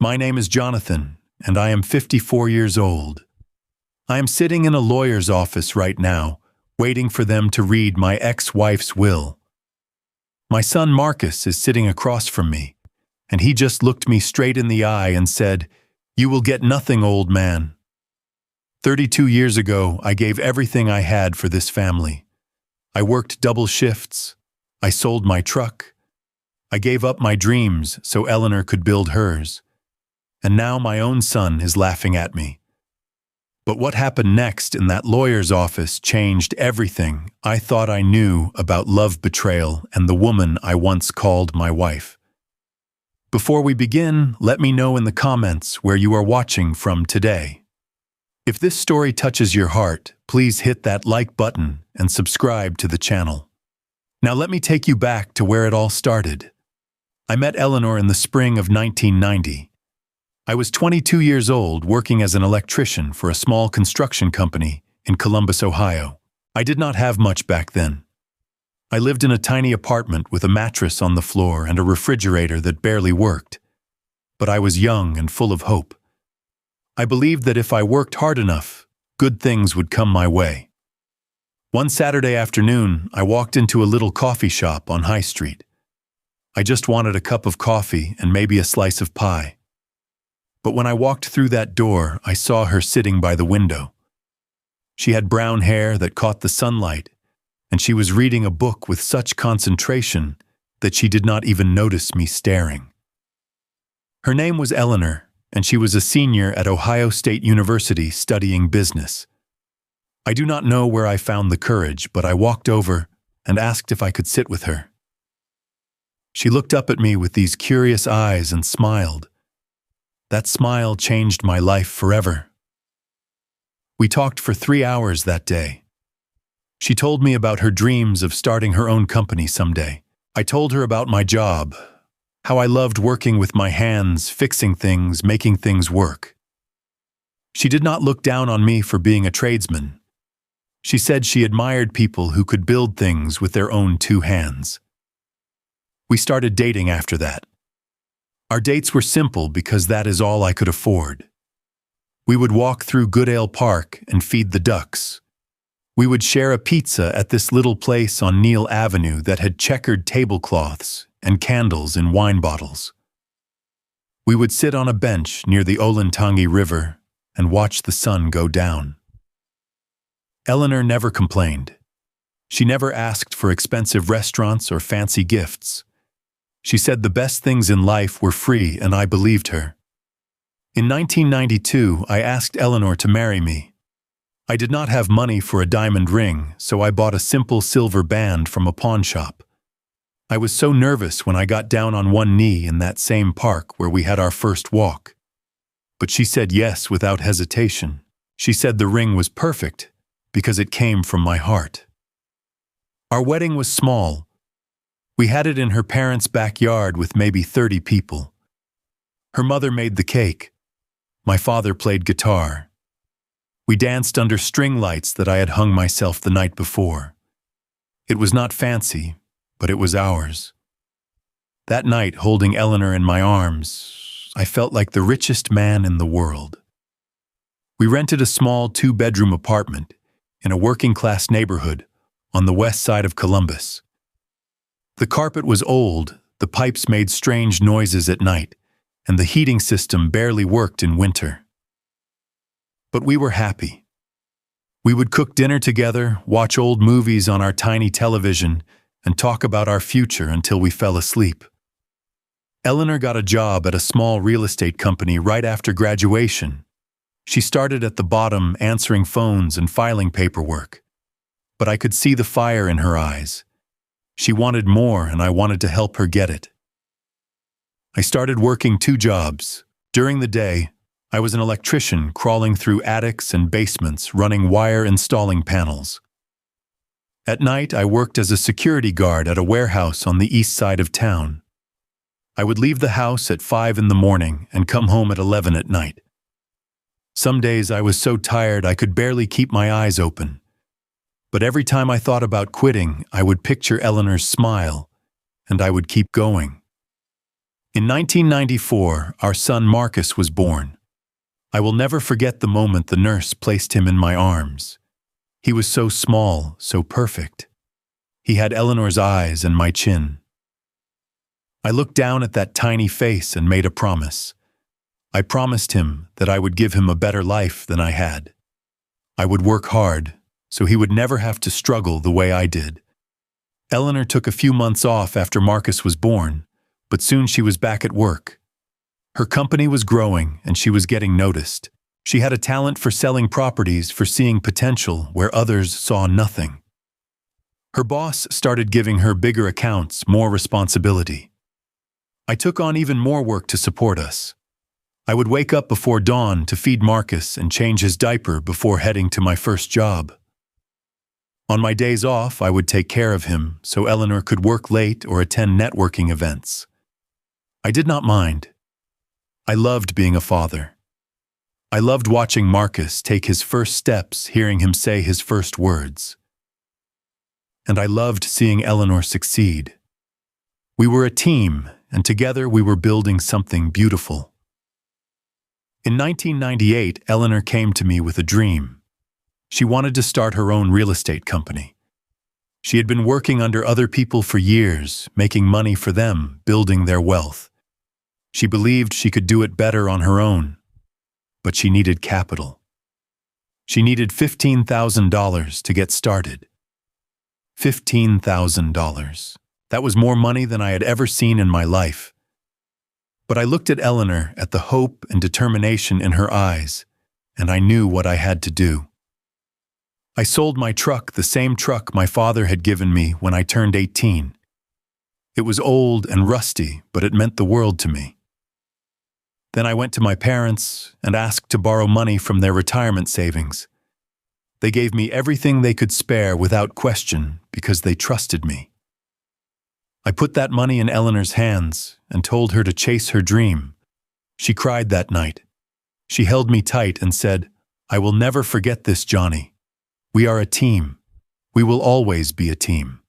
My name is Jonathan, and I am 54 years old. I am sitting in a lawyer's office right now, waiting for them to read my ex-wife's will. My son Marcus is sitting across from me, and he just looked me straight in the eye and said, "You will get nothing, old man." 32 years ago, I gave everything I had for this family. I worked double shifts. I sold my truck. I gave up my dreams so Eleanor could build hers. And now my own son is laughing at me. But what happened next in that lawyer's office changed everything I thought I knew about love betrayal and the woman I once called my wife. Before we begin, let me know in the comments where you are watching from today. If this story touches your heart, please hit that like button and subscribe to the channel. Now let me take you back to where it all started. I met Eleanor in the spring of 1990. I was 22 years old, working as an electrician for a small construction company in Columbus, Ohio. I did not have much back then. I lived in a tiny apartment with a mattress on the floor and a refrigerator that barely worked. But I was young and full of hope. I believed that if I worked hard enough, good things would come my way. One Saturday afternoon, I walked into a little coffee shop on High Street. I just wanted a cup of coffee and maybe a slice of pie. But when I walked through that door, I saw her sitting by the window. She had brown hair that caught the sunlight, and she was reading a book with such concentration that she did not even notice me staring. Her name was Eleanor, and she was a senior at Ohio State University studying business. I do not know where I found the courage, but I walked over and asked if I could sit with her. She looked up at me with these curious eyes and smiled. That smile changed my life forever. We talked for 3 hours that day. She told me about her dreams of starting her own company someday. I told her about my job, how I loved working with my hands, fixing things, making things work. She did not look down on me for being a tradesman. She said she admired people who could build things with their own 2 hands. We started dating after that. Our dates were simple because that is all I could afford. We would walk through Goodale Park and feed the ducks. We would share a pizza at this little place on Neal Avenue that had checkered tablecloths and candles in wine bottles. We would sit on a bench near the Olentangy River and watch the sun go down. Eleanor never complained. She never asked for expensive restaurants or fancy gifts. She said the best things in life were free, and I believed her. In 1992, I asked Eleanor to marry me. I did not have money for a diamond ring, so I bought a simple silver band from a pawn shop. I was so nervous when I got down on one knee in that same park where we had our first walk. But she said yes without hesitation. She said the ring was perfect because it came from my heart. Our wedding was small. We had it in her parents' backyard with maybe 30 people. Her mother made the cake. My father played guitar. We danced under string lights that I had hung myself the night before. It was not fancy, but it was ours. That night, holding Eleanor in my arms, I felt like the richest man in the world. We rented a small 2-bedroom apartment in a working-class neighborhood on the west side of Columbus. The carpet was old, the pipes made strange noises at night, and the heating system barely worked in winter. But we were happy. We would cook dinner together, watch old movies on our tiny television, and talk about our future until we fell asleep. Eleanor got a job at a small real estate company right after graduation. She started at the bottom, answering phones and filing paperwork. But I could see the fire in her eyes. She wanted more, and I wanted to help her get it. I started working 2 jobs. During the day, I was an electrician crawling through attics and basements, running wire installing panels. At night, I worked as a security guard at a warehouse on the east side of town. I would leave the house at 5 in the morning and come home at 11 at night. Some days I was so tired I could barely keep my eyes open. But every time I thought about quitting, I would picture Eleanor's smile, and I would keep going. In 1994, our son Marcus was born. I will never forget the moment the nurse placed him in my arms. He was so small, so perfect. He had Eleanor's eyes and my chin. I looked down at that tiny face and made a promise. I promised him that I would give him a better life than I had. I would work hard, so he would never have to struggle the way I did. Eleanor took a few months off after Marcus was born, but soon she was back at work. Her company was growing and she was getting noticed. She had a talent for selling properties, for seeing potential where others saw nothing. Her boss started giving her bigger accounts, more responsibility. I took on even more work to support us. I would wake up before dawn to feed Marcus and change his diaper before heading to my first job. On my days off, I would take care of him so Eleanor could work late or attend networking events. I did not mind. I loved being a father. I loved watching Marcus take his first steps, hearing him say his first words. And I loved seeing Eleanor succeed. We were a team, and together we were building something beautiful. In 1998, Eleanor came to me with a dream. She wanted to start her own real estate company. She had been working under other people for years, making money for them, building their wealth. She believed she could do it better on her own, but she needed capital. She needed $15,000 to get started. $15,000. That was more money than I had ever seen in my life. But I looked at Eleanor, at the hope and determination in her eyes, and I knew what I had to do. I sold my truck, the same truck my father had given me when I turned 18. It was old and rusty, but it meant the world to me. Then I went to my parents and asked to borrow money from their retirement savings. They gave me everything they could spare without question because they trusted me. I put that money in Eleanor's hands and told her to chase her dream. She cried that night. She held me tight and said, "I will never forget this, Johnny. We are a team. We will always be a team."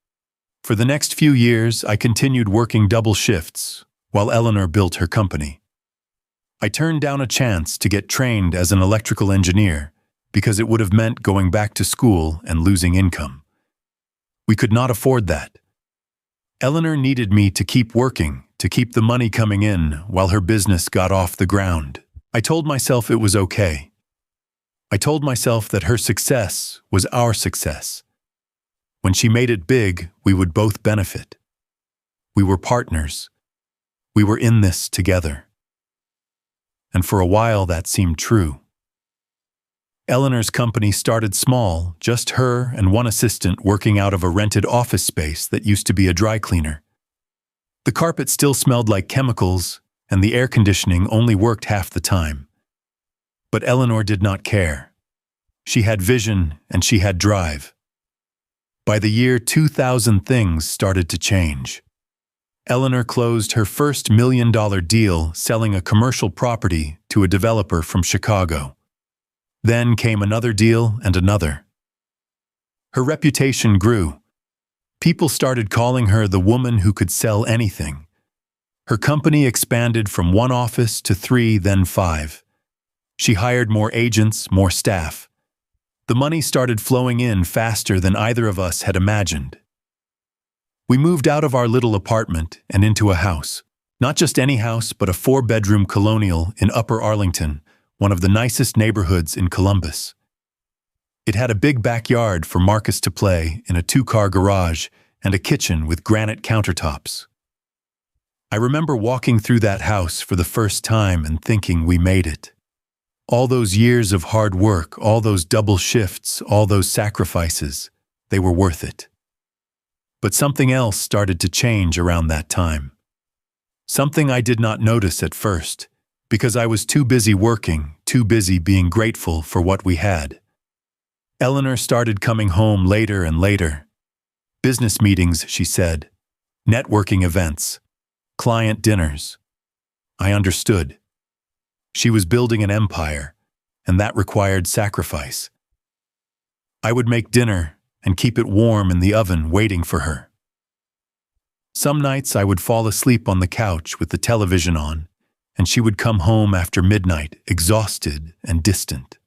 For the next few years, I continued working double shifts while Eleanor built her company. I turned down a chance to get trained as an electrical engineer because it would have meant going back to school and losing income. We could not afford that. Eleanor needed me to keep working, to keep the money coming in while her business got off the ground. I told myself it was okay. I told myself that her success was our success. When she made it big, we would both benefit. We were partners. We were in this together. And for a while that seemed true. Eleanor's company started small, just her and one assistant working out of a rented office space that used to be a dry cleaner. The carpet still smelled like chemicals, and the air conditioning only worked half the time. But Eleanor did not care. She had vision and she had drive. By the year 2000, things started to change. Eleanor closed her first $1 million deal selling a commercial property to a developer from Chicago. Then came another deal and another. Her reputation grew. People started calling her the woman who could sell anything. Her company expanded from 1 office to 3, then 5. She hired more agents, more staff. The money started flowing in faster than either of us had imagined. We moved out of our little apartment and into a house. Not just any house, but a 4-bedroom colonial in Upper Arlington, one of the nicest neighborhoods in Columbus. It had a big backyard for Marcus to play in, a 2-car garage, and a kitchen with granite countertops. I remember walking through that house for the first time and thinking we made it. All those years of hard work, all those double shifts, all those sacrifices, they were worth it. But something else started to change around that time. Something I did not notice at first, because I was too busy working, too busy being grateful for what we had. Eleanor started coming home later and later. Business meetings, she said. Networking events. Client dinners. I understood. She was building an empire, and that required sacrifice. I would make dinner and keep it warm in the oven waiting for her. Some nights I would fall asleep on the couch with the television on, and she would come home after midnight, exhausted and distant.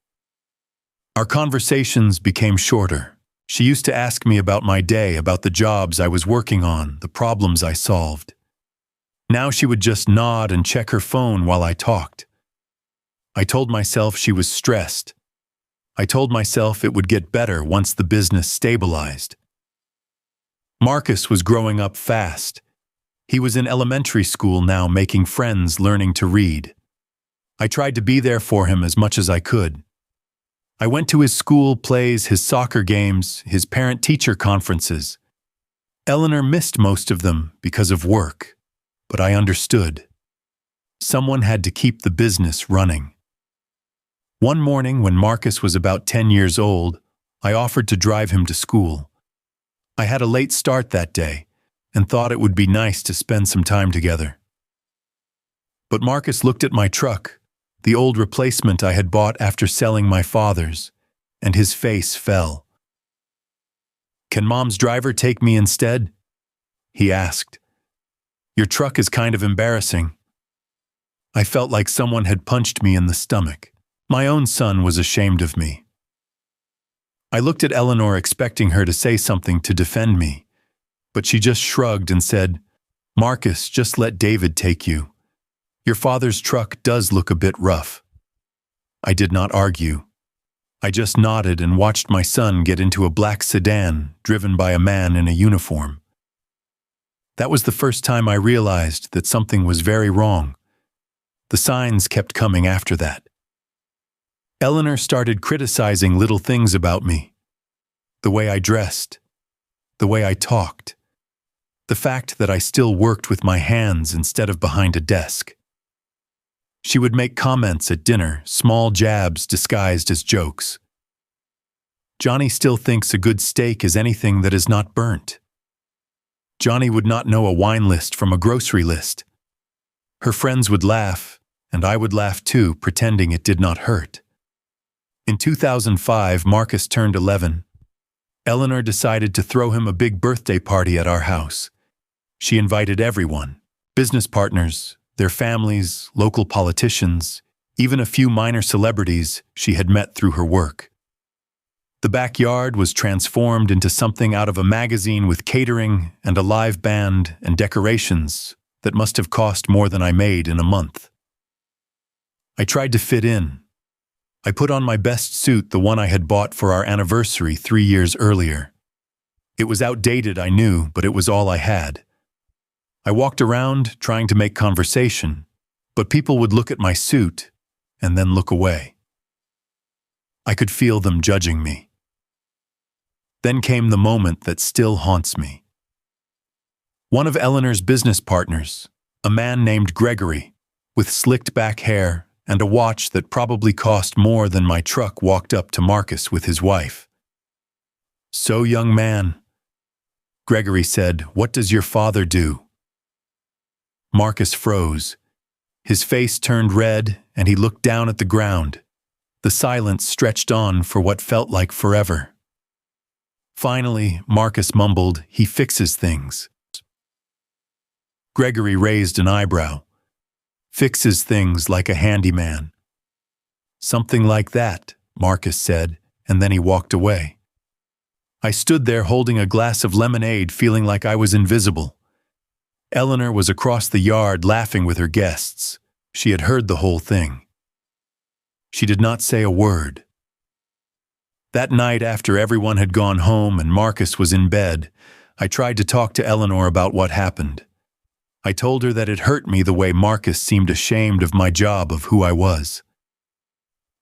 Our conversations became shorter. She used to ask me about my day, about the jobs I was working on, the problems I solved. Now she would just nod and check her phone while I talked. I told myself she was stressed. I told myself it would get better once the business stabilized. Marcus was growing up fast. He was in elementary school now, making friends, learning to read. I tried to be there for him as much as I could. I went to his school plays, his soccer games, his parent-teacher conferences. Eleanor missed most of them because of work, but I understood. Someone had to keep the business running. One morning, when Marcus was about 10 years old, I offered to drive him to school. I had a late start that day and thought it would be nice to spend some time together. But Marcus looked at my truck, the old replacement I had bought after selling my father's, and his face fell. "Can Mom's driver take me instead?" he asked. "Your truck is kind of embarrassing." I felt like someone had punched me in the stomach. My own son was ashamed of me. I looked at Eleanor, expecting her to say something to defend me, but she just shrugged and said, "Marcus, just let David take you. Your father's truck does look a bit rough." I did not argue. I just nodded and watched my son get into a black sedan driven by a man in a uniform. That was the first time I realized that something was very wrong. The signs kept coming after that. Eleanor started criticizing little things about me. The way I dressed, the way I talked, the fact that I still worked with my hands instead of behind a desk. She would make comments at dinner, small jabs disguised as jokes. "Johnny still thinks a good steak is anything that is not burnt." Johnny would not know a wine list from a grocery list. Her friends would laugh, and I would laugh too, pretending it did not hurt. In 2005, Marcus turned 11. Eleanor decided to throw him a big birthday party at our house. She invited everyone, business partners, their families, local politicians, even a few minor celebrities she had met through her work. The backyard was transformed into something out of a magazine, with catering and a live band and decorations that must have cost more than I made in a month. I tried to fit in. I put on my best suit, the one I had bought for our anniversary 3 years earlier. It was outdated, I knew, but it was all I had. I walked around trying to make conversation, but people would look at my suit and then look away. I could feel them judging me. Then came the moment that still haunts me. One of Eleanor's business partners, a man named Gregory, with slicked back hair and a watch that probably cost more than my truck, walked up to Marcus with his wife. "So, young man," Gregory said, "what does your father do?" Marcus froze. His face turned red, and he looked down at the ground. The silence stretched on for what felt like forever. Finally, Marcus mumbled, "He fixes things." Gregory raised an eyebrow. "Fixes things like a handyman." "Something like that," Marcus said, and then he walked away. I stood there holding a glass of lemonade, feeling like I was invisible. Eleanor was across the yard laughing with her guests. She had heard the whole thing. She did not say a word. That night, after everyone had gone home and Marcus was in bed, I tried to talk to Eleanor about what happened. I told her that it hurt me the way Marcus seemed ashamed of my job, of who I was.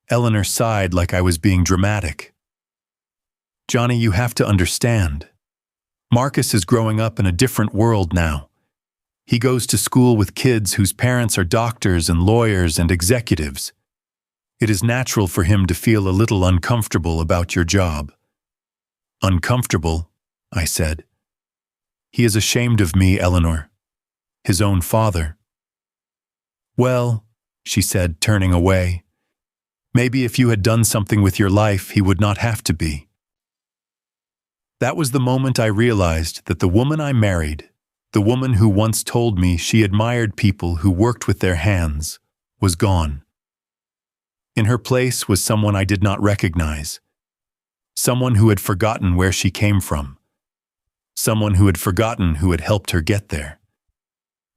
Eleanor sighed like I was being dramatic. "Johnny, you have to understand. Marcus is growing up in a different world now. He goes to school with kids whose parents are doctors and lawyers and executives. It is natural for him to feel a little uncomfortable about your job." "Uncomfortable?" I said. "He is ashamed of me, Eleanor. His own father." "Well," she said, turning away, "maybe if you had done something with your life, he would not have to be." That was the moment I realized that the woman I married The woman who once told me she admired people who worked with their hands was gone. In her place was someone I did not recognize, someone who had forgotten where she came from, someone who had forgotten who had helped her get there.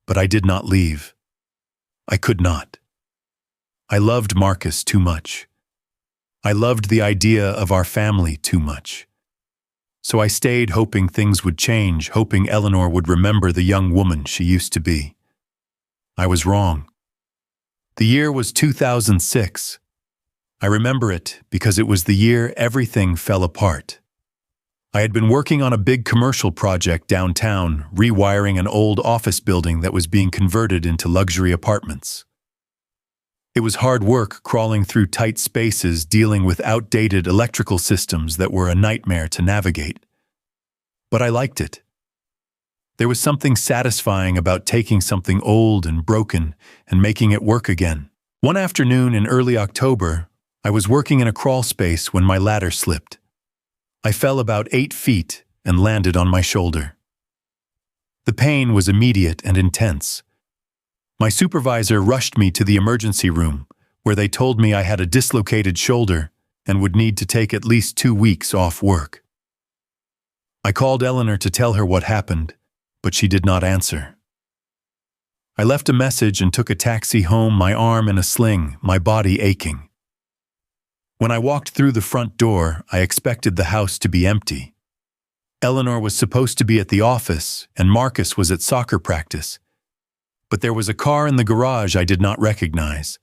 But I did not leave. I could not. I loved Marcus too much. I loved the idea of our family too much. So I stayed hoping things would change, hoping Eleanor would remember the young woman she used to be. I was wrong. The year was 2006. I remember it because it was the year everything fell apart. I had been working on a big commercial project downtown, rewiring an old office building that was being converted into luxury apartments. It was hard work crawling through tight spaces, dealing with outdated electrical systems that were a nightmare to navigate. But I liked it. There was something satisfying about taking something old and broken and making it work again. One afternoon in early October, I was working in a crawl space when my ladder slipped. I fell about 8 feet and landed on my shoulder. The pain was immediate and intense. My supervisor rushed me to the emergency room, where they told me I had a dislocated shoulder and would need to take at least 2 weeks off work. I called Eleanor to tell her what happened, but she did not answer. I left a message and took a taxi home, my arm in a sling, my body aching. When I walked through the front door, I expected the house to be empty. Eleanor was supposed to be at the office, and Marcus was at soccer practice. But there was a car in the garage I did not recognize.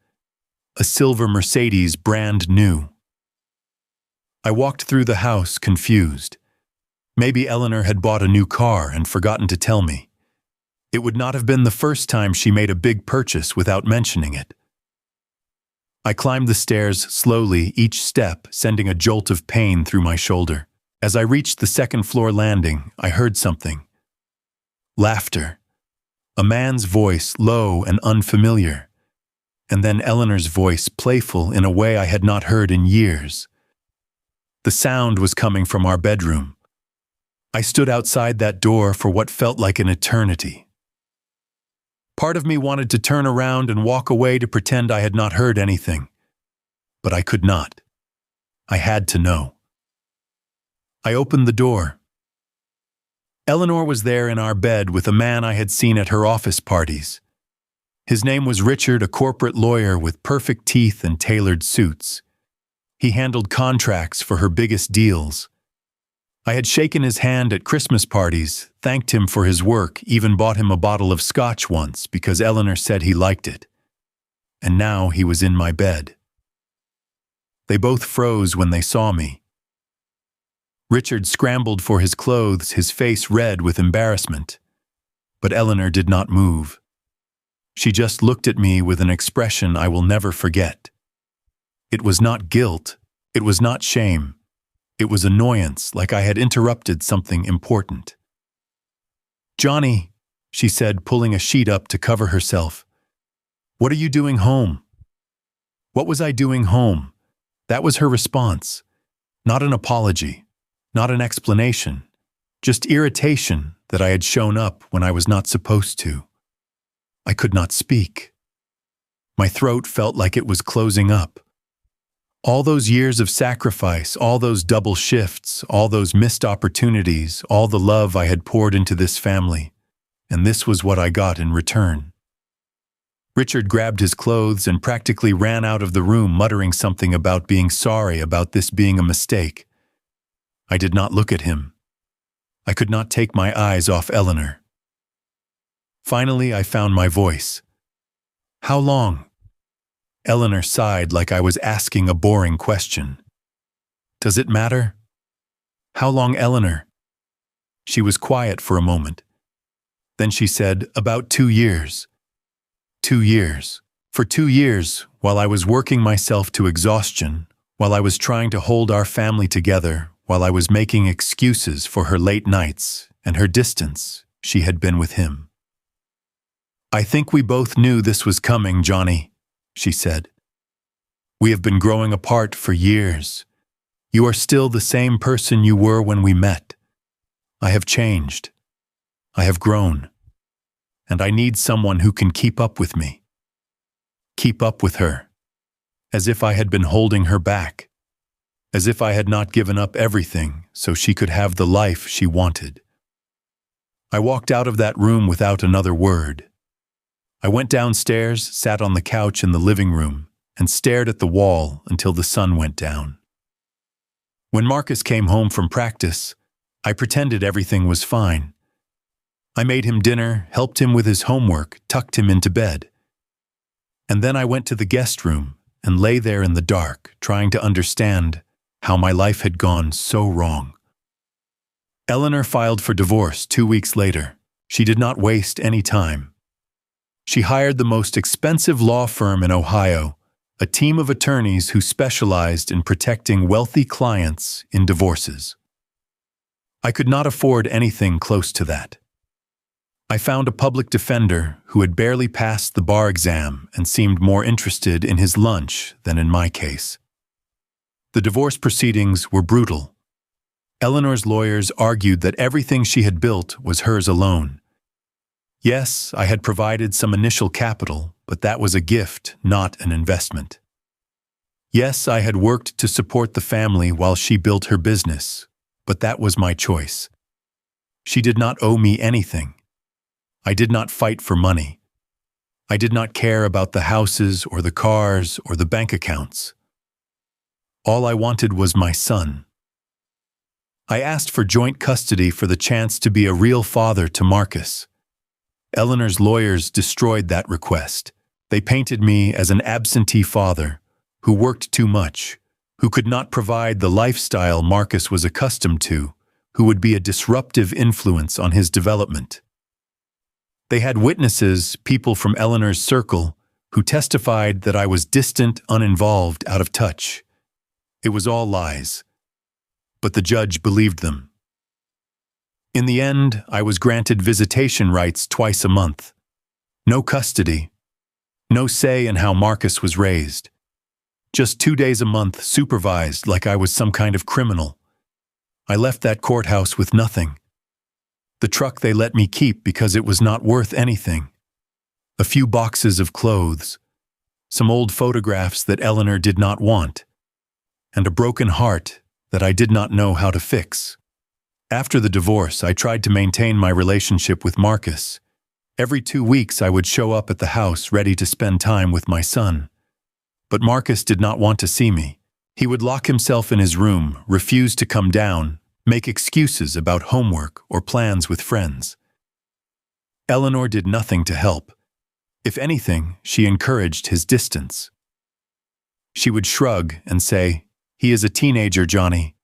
A silver Mercedes, brand new. I walked through the house, confused. Maybe Eleanor had bought a new car and forgotten to tell me. It would not have been the first time she made a big purchase without mentioning it. I climbed the stairs slowly, each step sending a jolt of pain through my shoulder. As I reached the second-floor landing, I heard something. Laughter. A man's voice, low and unfamiliar. And then Eleanor's voice, playful in a way I had not heard in years. The sound was coming from our bedroom. I stood outside that door for what felt like an eternity. Part of me wanted to turn around and walk away to pretend I had not heard anything. But I could not. I had to know. I opened the door. Eleanor was there in our bed with a man I had seen at her office parties. His name was Richard, a corporate lawyer with perfect teeth and tailored suits. He handled contracts for her biggest deals. I had shaken his hand at Christmas parties, thanked him for his work, even bought him a bottle of scotch once because Eleanor said he liked it. And now he was in my bed. They both froze when they saw me. Richard scrambled for his clothes, his face red with embarrassment. But Eleanor did not move. She just looked at me with an expression I will never forget. It was not guilt. It was not shame. It was annoyance, like I had interrupted something important. "Johnny," she said, pulling a sheet up to cover herself. "What are you doing home?" What was I doing home? That was her response. Not an apology. Not an explanation, just irritation that I had shown up when I was not supposed to. I could not speak. My throat felt like it was closing up. All those years of sacrifice, all those double shifts, all those missed opportunities, all the love I had poured into this family, and this was what I got in return. Richard grabbed his clothes and practically ran out of the room, muttering something about being sorry, about this being a mistake. I did not look at him. I could not take my eyes off Eleanor. Finally, I found my voice. "How long?" Eleanor sighed like I was asking a boring question. "Does it matter?" "How long, Eleanor?" She was quiet for a moment. Then she said, "About 2 years." 2 years. For 2 years, while I was working myself to exhaustion, while I was trying to hold our family together, while I was making excuses for her late nights and her distance, she had been with him. "I think we both knew this was coming, Johnny," she said. "We have been growing apart for years. You are still the same person you were when we met. I have changed. I have grown." and I need someone who can keep up with me. Keep up with her. As if I had been holding her back. As if I had not given up everything so she could have the life she wanted. I walked out of that room without another word. I went downstairs, sat on the couch in the living room, and stared at the wall until the sun went down. When Marcus came home from practice, I pretended everything was fine. I made him dinner, helped him with his homework, tucked him into bed. And then I went to the guest room and lay there in the dark, trying to understand how my life had gone so wrong. Eleanor filed for divorce 2 weeks later. She did not waste any time. She hired the most expensive law firm in Ohio, a team of attorneys who specialized in protecting wealthy clients in divorces. I could not afford anything close to that. I found a public defender who had barely passed the bar exam and seemed more interested in his lunch than in my case. The divorce proceedings were brutal. Eleanor's lawyers argued that everything she had built was hers alone. Yes, I had provided some initial capital, but that was a gift, not an investment. Yes, I had worked to support the family while she built her business, but that was my choice. She did not owe me anything. I did not fight for money. I did not care about the houses or the cars or the bank accounts. All I wanted was my son. I asked for joint custody for the chance to be a real father to Marcus. Eleanor's lawyers destroyed that request. They painted me as an absentee father who worked too much, who could not provide the lifestyle Marcus was accustomed to, who would be a disruptive influence on his development. They had witnesses, people from Eleanor's circle, who testified that I was distant, uninvolved, out of touch. It was all lies. But the judge believed them. In the end, I was granted visitation rights twice a month. No custody. No say in how Marcus was raised. Just 2 days a month supervised like I was some kind of criminal. I left that courthouse with nothing. The truck they let me keep because it was not worth anything. A few boxes of clothes. Some old photographs that Eleanor did not want. And a broken heart that I did not know how to fix. After the divorce, I tried to maintain my relationship with Marcus. Every 2 weeks, I would show up at the house ready to spend time with my son. But Marcus did not want to see me. He would lock himself in his room, refuse to come down, make excuses about homework or plans with friends. Eleanor did nothing to help. If anything, she encouraged his distance. She would shrug and say, "He is a teenager, Johnny.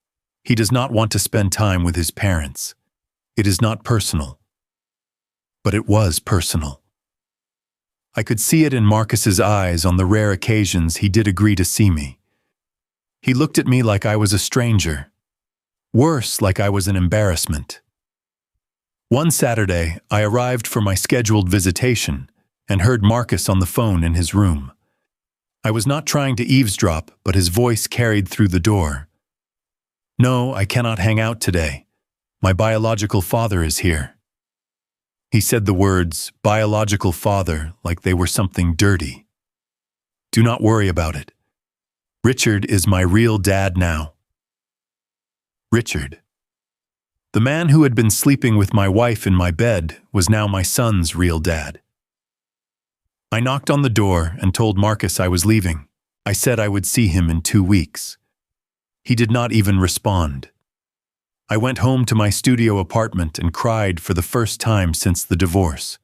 He does not want to spend time with his parents. It is not personal." But it was personal. I could see it in Marcus's eyes on the rare occasions he did agree to see me. He looked at me like I was a stranger. Worse, like I was an embarrassment. One Saturday, I arrived for my scheduled visitation and heard Marcus on the phone in his room. I was not trying to eavesdrop, but his voice carried through the door. "No, I cannot hang out today. My biological father is here." He said the words, biological father, like they were something dirty. "Do not worry about it. Richard is my real dad now." Richard. The man who had been sleeping with my wife in my bed was now my son's real dad. I knocked on the door and told Marcus I was leaving. I said I would see him in 2 weeks. He did not even respond. I went home to my studio apartment and cried for the first time since the divorce.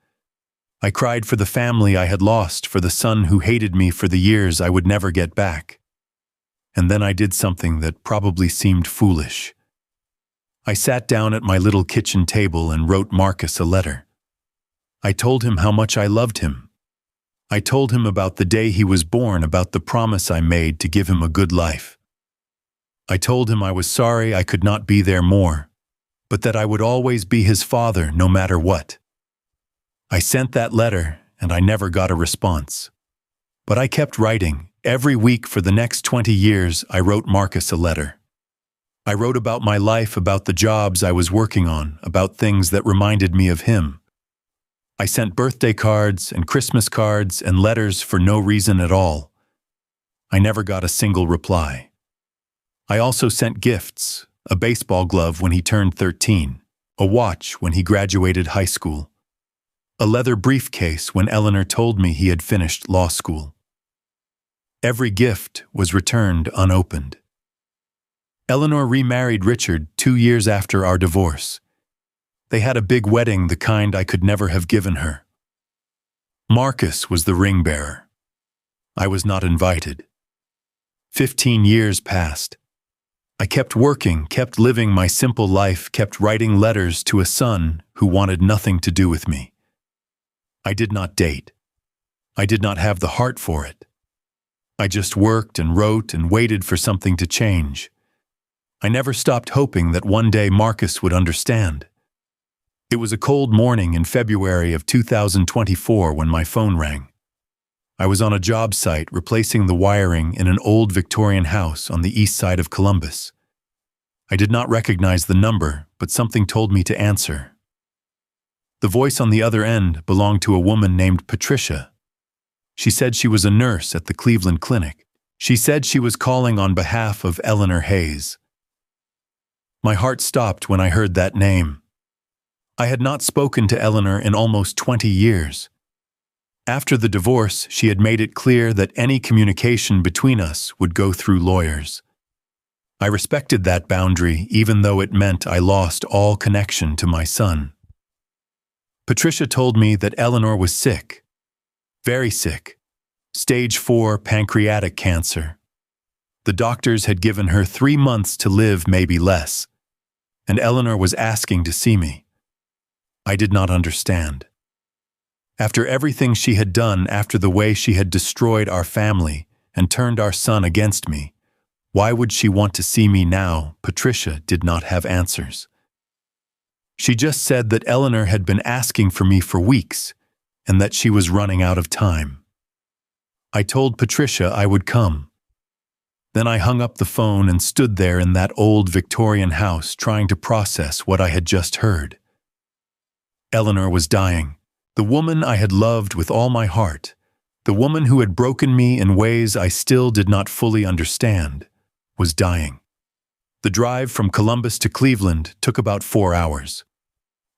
I cried for the family I had lost, for the son who hated me for the years I would never get back. And then I did something that probably seemed foolish. I sat down at my little kitchen table and wrote Marcus a letter. I told him how much I loved him. I told him about the day he was born, about the promise I made to give him a good life. I told him I was sorry I could not be there more, but that I would always be his father no matter what. I sent that letter, and I never got a response. But I kept writing. Every week for the next 20 years, I wrote Marcus a letter. I wrote about my life, about the jobs I was working on, about things that reminded me of him. I sent birthday cards and Christmas cards and letters for no reason at all. I never got a single reply. I also sent gifts, a baseball glove when he turned 13, a watch when he graduated high school, a leather briefcase when Eleanor told me he had finished law school. Every gift was returned unopened. Eleanor remarried Richard 2 years after our divorce. They had a big wedding, the kind I could never have given her. Marcus was the ring bearer. I was not invited. 15 years passed. I kept working, kept living my simple life, kept writing letters to a son who wanted nothing to do with me. I did not date. I did not have the heart for it. I just worked and wrote and waited for something to change. I never stopped hoping that one day Marcus would understand. It was a cold morning in February of 2024 when my phone rang. I was on a job site replacing the wiring in an old Victorian house on the east side of Columbus. I did not recognize the number, but something told me to answer. The voice on the other end belonged to a woman named Patricia. She said she was a nurse at the Cleveland Clinic. She said she was calling on behalf of Eleanor Hayes. My heart stopped when I heard that name. I had not spoken to Eleanor in almost 20 years. After the divorce, she had made it clear that any communication between us would go through lawyers. I respected that boundary, even though it meant I lost all connection to my son. Patricia told me that Eleanor was sick, very sick, stage 4 pancreatic cancer. The doctors had given her 3 months to live, maybe less, and Eleanor was asking to see me. I did not understand. After everything she had done, after the way she had destroyed our family and turned our son against me, why would she want to see me now? Patricia did not have answers. She just said that Eleanor had been asking for me for weeks and that she was running out of time. I told Patricia I would come. Then I hung up the phone and stood there in that old Victorian house trying to process what I had just heard. Eleanor was dying. The woman I had loved with all my heart, the woman who had broken me in ways I still did not fully understand, was dying. The drive from Columbus to Cleveland took about 4 hours.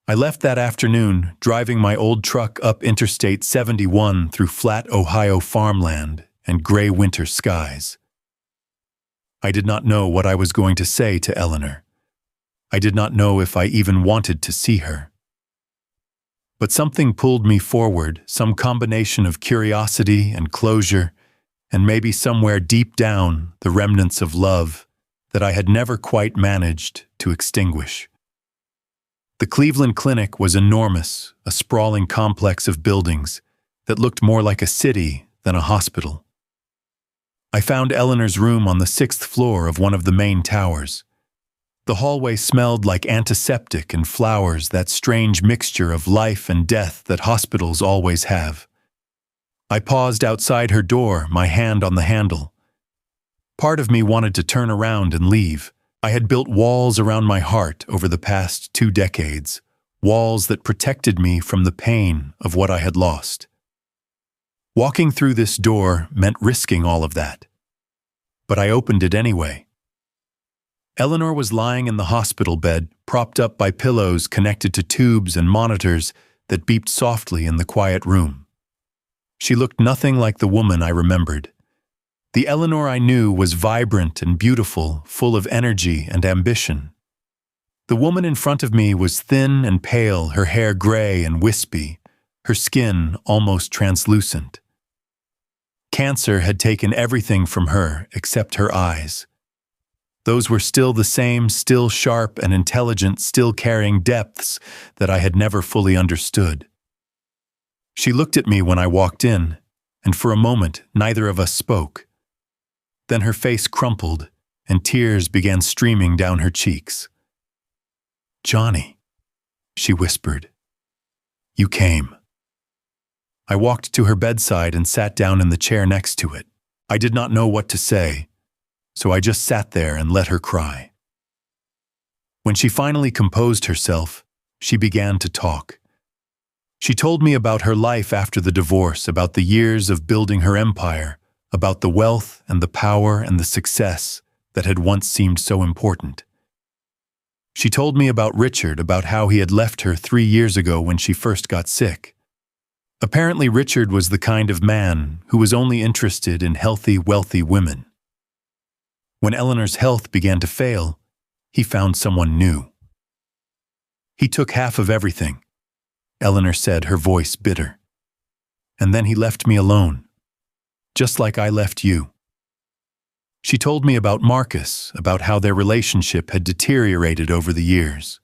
I left that afternoon, driving my old truck up Interstate 71 through flat Ohio farmland and gray winter skies. I did not know what I was going to say to Eleanor. I did not know if I even wanted to see her. But something pulled me forward, some combination of curiosity and closure, and maybe somewhere deep down the remnants of love that I had never quite managed to extinguish. The Cleveland Clinic was enormous, a sprawling complex of buildings that looked more like a city than a hospital. I found Eleanor's room on the 6th floor of one of the main towers. The hallway smelled like antiseptic and flowers, that strange mixture of life and death that hospitals always have. I paused outside her door, my hand on the handle. Part of me wanted to turn around and leave. I had built walls around my heart over the past 2 decades, walls that protected me from the pain of what I had lost. Walking through this door meant risking all of that. But I opened it anyway. Eleanor was lying in the hospital bed, propped up by pillows connected to tubes and monitors that beeped softly in the quiet room. She looked nothing like the woman I remembered. The Eleanor I knew was vibrant and beautiful, full of energy and ambition. The woman in front of me was thin and pale, her hair gray and wispy, her skin almost translucent. Cancer had taken everything from her except her eyes. Those were still the same, still sharp and intelligent, still carrying depths that I had never fully understood. She looked at me when I walked in, and for a moment neither of us spoke. Then her face crumpled, and tears began streaming down her cheeks. "Johnny," she whispered. "You came." I walked to her bedside and sat down in the chair next to it. I did not know what to say, so I just sat there and let her cry. When she finally composed herself, she began to talk. She told me about her life after the divorce, about the years of building her empire, about the wealth and the power and the success that had once seemed so important. She told me about Richard, about how he had left her 3 years ago when she first got sick. Apparently, Richard was the kind of man who was only interested in healthy, wealthy women. When Eleanor's health began to fail, he found someone new. He took half of everything, Eleanor said, her voice bitter. And then he left me alone, just like I left you. She told me about Marcus, about how their relationship had deteriorated over the years.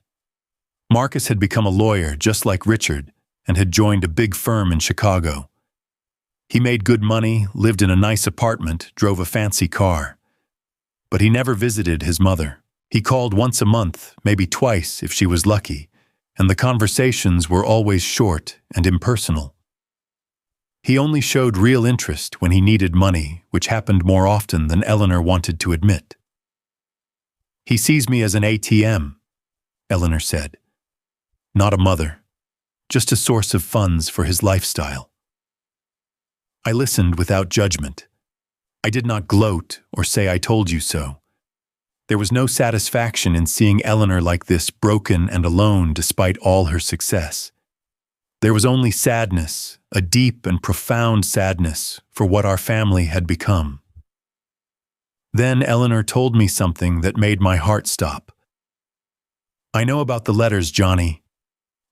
Marcus had become a lawyer just like Richard and had joined a big firm in Chicago. He made good money, lived in a nice apartment, drove a fancy car. But he never visited his mother. He called once a month, maybe twice if she was lucky, and the conversations were always short and impersonal. He only showed real interest when he needed money, which happened more often than Eleanor wanted to admit. He sees me as an ATM, Eleanor said. Not a mother, just a source of funds for his lifestyle. I listened without judgment. I did not gloat or say I told you so. There was no satisfaction in seeing Eleanor like this, broken and alone despite all her success. There was only sadness, a deep and profound sadness for what our family had become. Then Eleanor told me something that made my heart stop. I know about the letters, Johnny.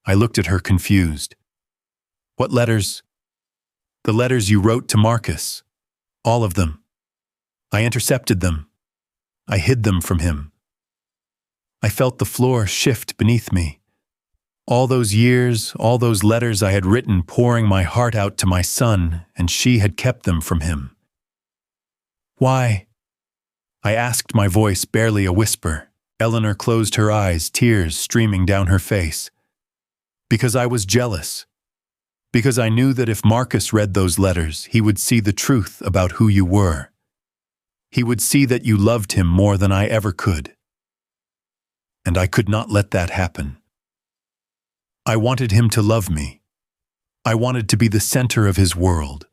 I looked at her confused. What letters? The letters you wrote to Marcus. All of them. I intercepted them. I hid them from him. I felt the floor shift beneath me. All those years, all those letters I had written, pouring my heart out to my son, and she had kept them from him. Why? I asked, my voice barely a whisper. Eleanor closed her eyes, tears streaming down her face. Because I was jealous. Because I knew that if Marcus read those letters, he would see the truth about who you were. He would see that you loved him more than I ever could. And I could not let that happen. I wanted him to love me. I wanted to be the center of his world.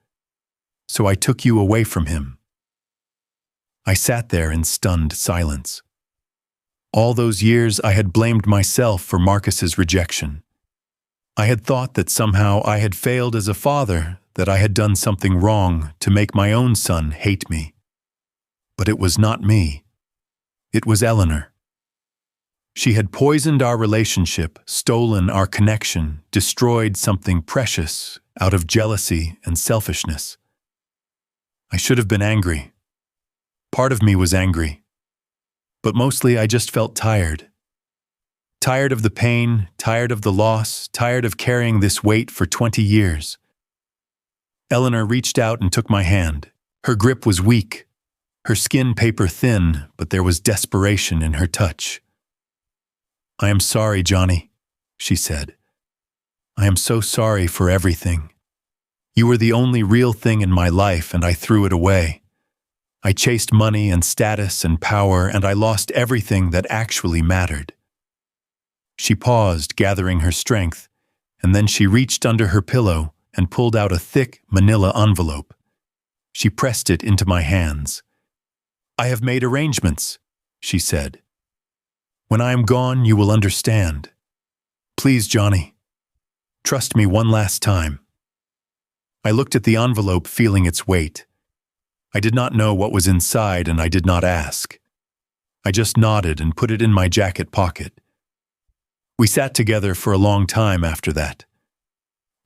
So I took you away from him. I sat there in stunned silence. All those years I had blamed myself for Marcus's rejection. I had thought that somehow I had failed as a father, that I had done something wrong to make my own son hate me. But it was not me. It was Eleanor. She had poisoned our relationship, stolen our connection, destroyed something precious out of jealousy and selfishness. I should have been angry. Part of me was angry. But mostly I just felt tired. Tired of the pain, tired of the loss, tired of carrying this weight for 20 years. Eleanor reached out and took my hand. Her grip was weak, her skin paper thin, but there was desperation in her touch. I am sorry, Johnny, she said. I am so sorry for everything. You were the only real thing in my life, and I threw it away. I chased money and status and power, and I lost everything that actually mattered. She paused, gathering her strength, and then she reached under her pillow and pulled out a thick manila envelope. She pressed it into my hands. I have made arrangements, she said. When I am gone, you will understand. Please, Johnny, trust me one last time. I looked at the envelope, feeling its weight. I did not know what was inside, and I did not ask. I just nodded and put it in my jacket pocket. We sat together for a long time after that.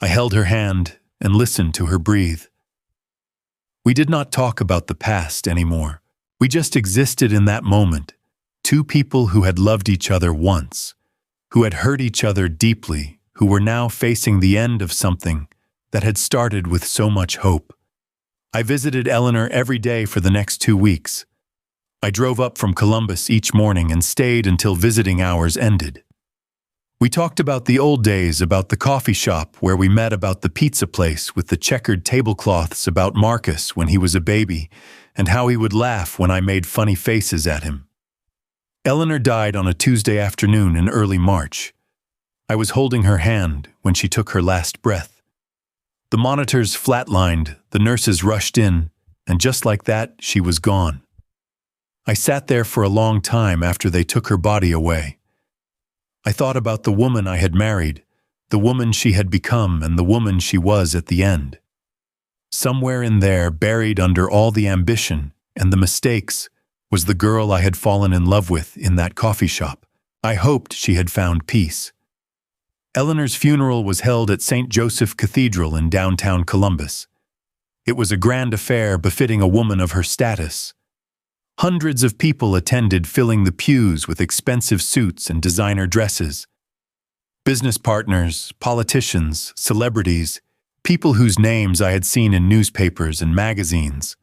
I held her hand and listened to her breathe. We did not talk about the past anymore. We just existed in that moment, two people who had loved each other once, who had hurt each other deeply, who were now facing the end of something that had started with so much hope. I visited Eleanor every day for the next 2 weeks. I drove up from Columbus each morning and stayed until visiting hours ended. We talked about the old days, about the coffee shop where we met, about the pizza place with the checkered tablecloths, about Marcus when he was a baby, and how he would laugh when I made funny faces at him. Eleanor died on a Tuesday afternoon in early March. I was holding her hand when she took her last breath. The monitors flatlined, the nurses rushed in, and just like that, she was gone. I sat there for a long time after they took her body away. I thought about the woman I had married, the woman she had become, and the woman she was at the end. Somewhere in there, buried under all the ambition and the mistakes, was the girl I had fallen in love with in that coffee shop. I hoped she had found peace. Eleanor's funeral was held at St. Joseph Cathedral in downtown Columbus. It was a grand affair befitting a woman of her status. Hundreds of people attended, filling the pews with expensive suits and designer dresses. Business partners, politicians, celebrities, people whose names I had seen in newspapers and magazines.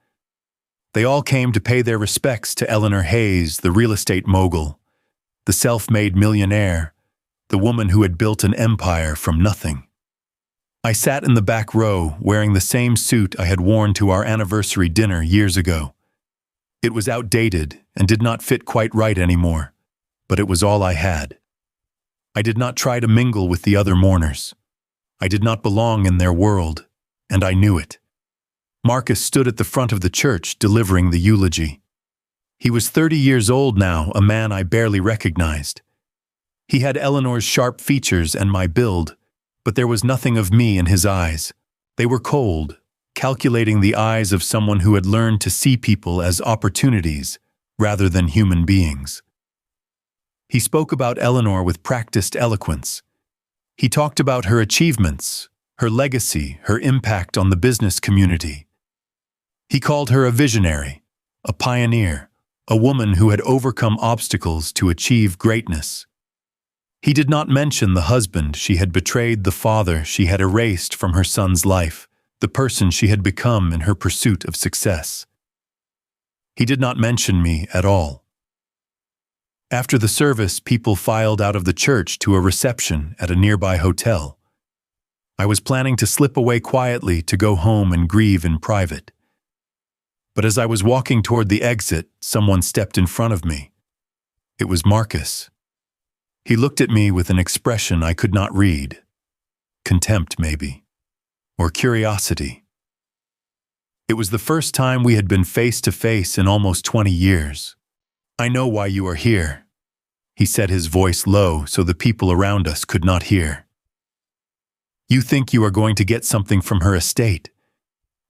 They all came to pay their respects to Eleanor Hayes, the real estate mogul, the self-made millionaire, the woman who had built an empire from nothing. I sat in the back row, wearing the same suit I had worn to our anniversary dinner years ago. It was outdated and did not fit quite right anymore, but it was all I had. I did not try to mingle with the other mourners. I did not belong in their world, and I knew it. Marcus stood at the front of the church delivering the eulogy. He was 30 years old now, a man I barely recognized. He had Eleanor's sharp features and my build, but there was nothing of me in his eyes. They were cold, calculating, the eyes of someone who had learned to see people as opportunities rather than human beings. He spoke about Eleanor with practiced eloquence. He talked about her achievements, her legacy, her impact on the business community. He called her a visionary, a pioneer, a woman who had overcome obstacles to achieve greatness. He did not mention the husband she had betrayed, the father she had erased from her son's life, the person she had become in her pursuit of success. He did not mention me at all. After the service, people filed out of the church to a reception at a nearby hotel. I was planning to slip away quietly to go home and grieve in private. But as I was walking toward the exit, someone stepped in front of me. It was Marcus. He looked at me with an expression I could not read. Contempt, maybe. Or curiosity. It was the first time we had been face to face in almost 20 years. "I know why you are here," he said, his voice low so the people around us could not hear. "You think you are going to get something from her estate.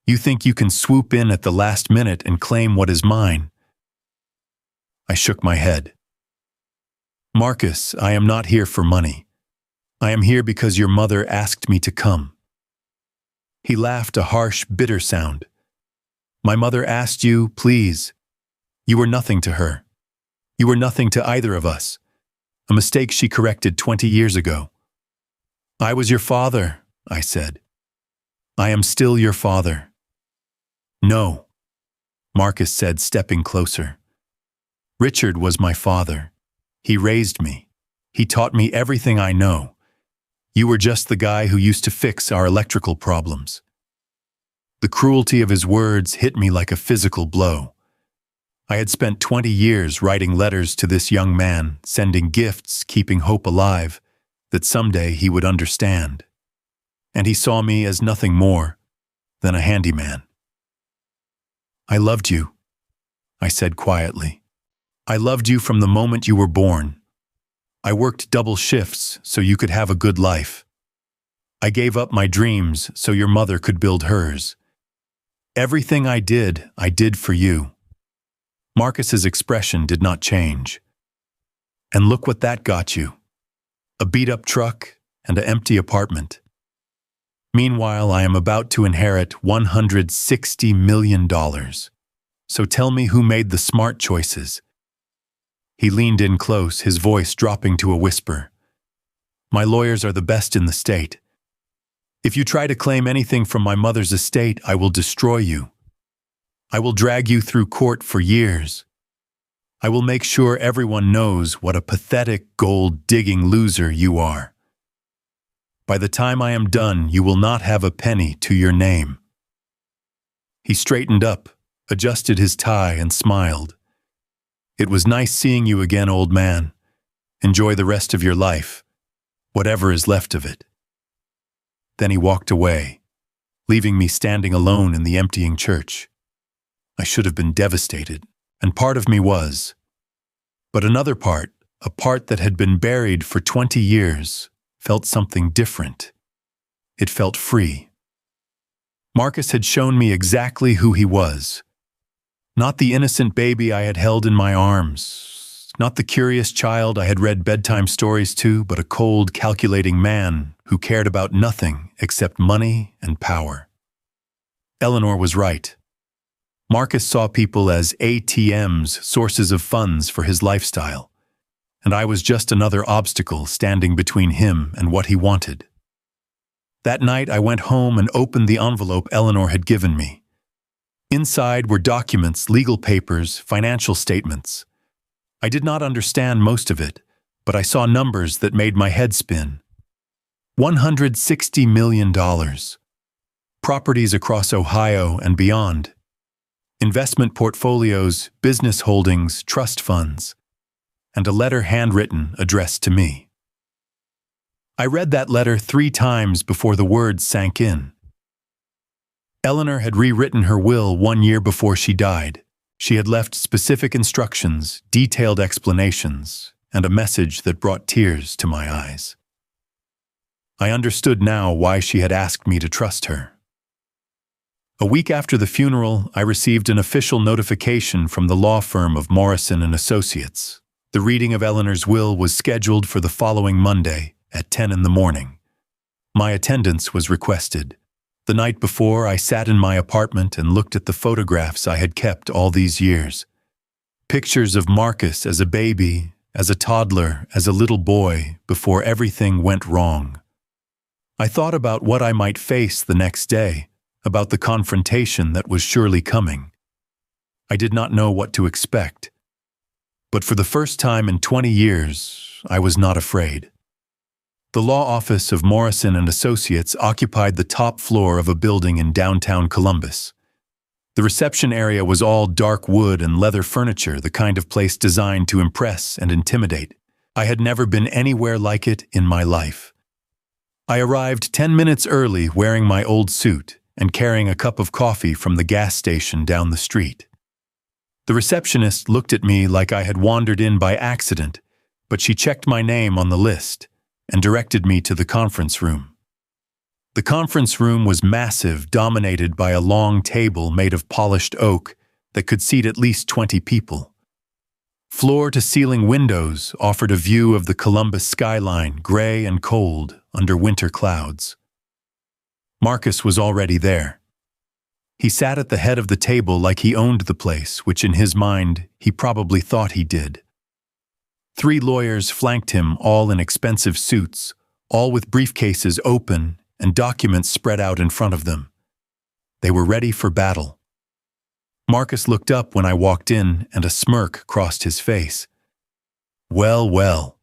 You think you can swoop in at the last minute and claim what is mine." I shook my head. "Marcus, I am not here for money. I am here because your mother asked me to come." He laughed, a harsh, bitter sound. "My mother asked you, please. You were nothing to her. You were nothing to either of us. A mistake she corrected 20 years ago." "I was your father," I said. "I am still your father." "No," Marcus said, stepping closer. "Richard was my father. He raised me. He taught me everything I know. You were just the guy who used to fix our electrical problems." The cruelty of his words hit me like a physical blow. I had spent 20 years writing letters to this young man, sending gifts, keeping hope alive, that someday he would understand. And he saw me as nothing more than a handyman. "I loved you," I said quietly. "I loved you from the moment you were born. I worked double shifts so you could have a good life. I gave up my dreams so your mother could build hers. Everything I did for you." Marcus's expression did not change. "And look what that got you. A beat-up truck and an empty apartment. Meanwhile, I am about to inherit $160 million. So tell me who made the smart choices." He leaned in close, his voice dropping to a whisper. "My lawyers are the best in the state. If you try to claim anything from my mother's estate, I will destroy you. I will drag you through court for years. I will make sure everyone knows what a pathetic, gold-digging loser you are. By the time I am done, you will not have a penny to your name." He straightened up, adjusted his tie, and smiled. "It was nice seeing you again, old man. Enjoy the rest of your life. whatever is left of it. Then he walked away, leaving me standing alone in the emptying church. I should have been devastated, and part of me was. But another part, a part that had been buried for 20 years, felt something different. It felt free. Marcus had shown me exactly who he was. Not the innocent baby I had held in my arms, not the curious child I had read bedtime stories to, but a cold, calculating man who cared about nothing except money and power. Eleanor was right. Marcus saw people as ATMs, sources of funds for his lifestyle, and I was just another obstacle standing between him and what he wanted. That night I went home and opened the envelope Eleanor had given me. Inside were documents, legal papers, financial statements. I did not understand most of it, but I saw numbers that made my head spin. $160 million. Properties across Ohio and beyond. Investment portfolios, business holdings, trust funds, and a letter handwritten addressed to me. I read that letter 3 times before the words sank in. Eleanor had rewritten her will 1 year before she died. She had left specific instructions, detailed explanations, and a message that brought tears to my eyes. I understood now why she had asked me to trust her. A week after the funeral, I received an official notification from the law firm of Morrison & Associates. The reading of Eleanor's will was scheduled for the following Monday at 10 in the morning. My attendance was requested. The night before, I sat in my apartment and looked at the photographs I had kept all these years. Pictures of Marcus as a baby, as a toddler, as a little boy, before everything went wrong. I thought about what I might face the next day, about the confrontation that was surely coming. I did not know what to expect. But for the first time in 20 years, I was not afraid. The law office of Morrison & Associates occupied the top floor of a building in downtown Columbus. The reception area was all dark wood and leather furniture, the kind of place designed to impress and intimidate. I had never been anywhere like it in my life. I arrived 10 minutes early wearing my old suit and carrying a cup of coffee from the gas station down the street. The receptionist looked at me like I had wandered in by accident, but she checked my name on the list and directed me to the conference room. The conference room was massive, dominated by a long table made of polished oak that could seat at least 20 people. Floor-to-ceiling windows offered a view of the Columbus skyline, gray and cold under winter clouds. Marcus was already there. He sat at the head of the table like he owned the place, which in his mind he probably thought he did. 3 lawyers flanked him, all in expensive suits, all with briefcases open and documents spread out in front of them. They were ready for battle. Marcus looked up when I walked in, and a smirk crossed his face. "Well, well,"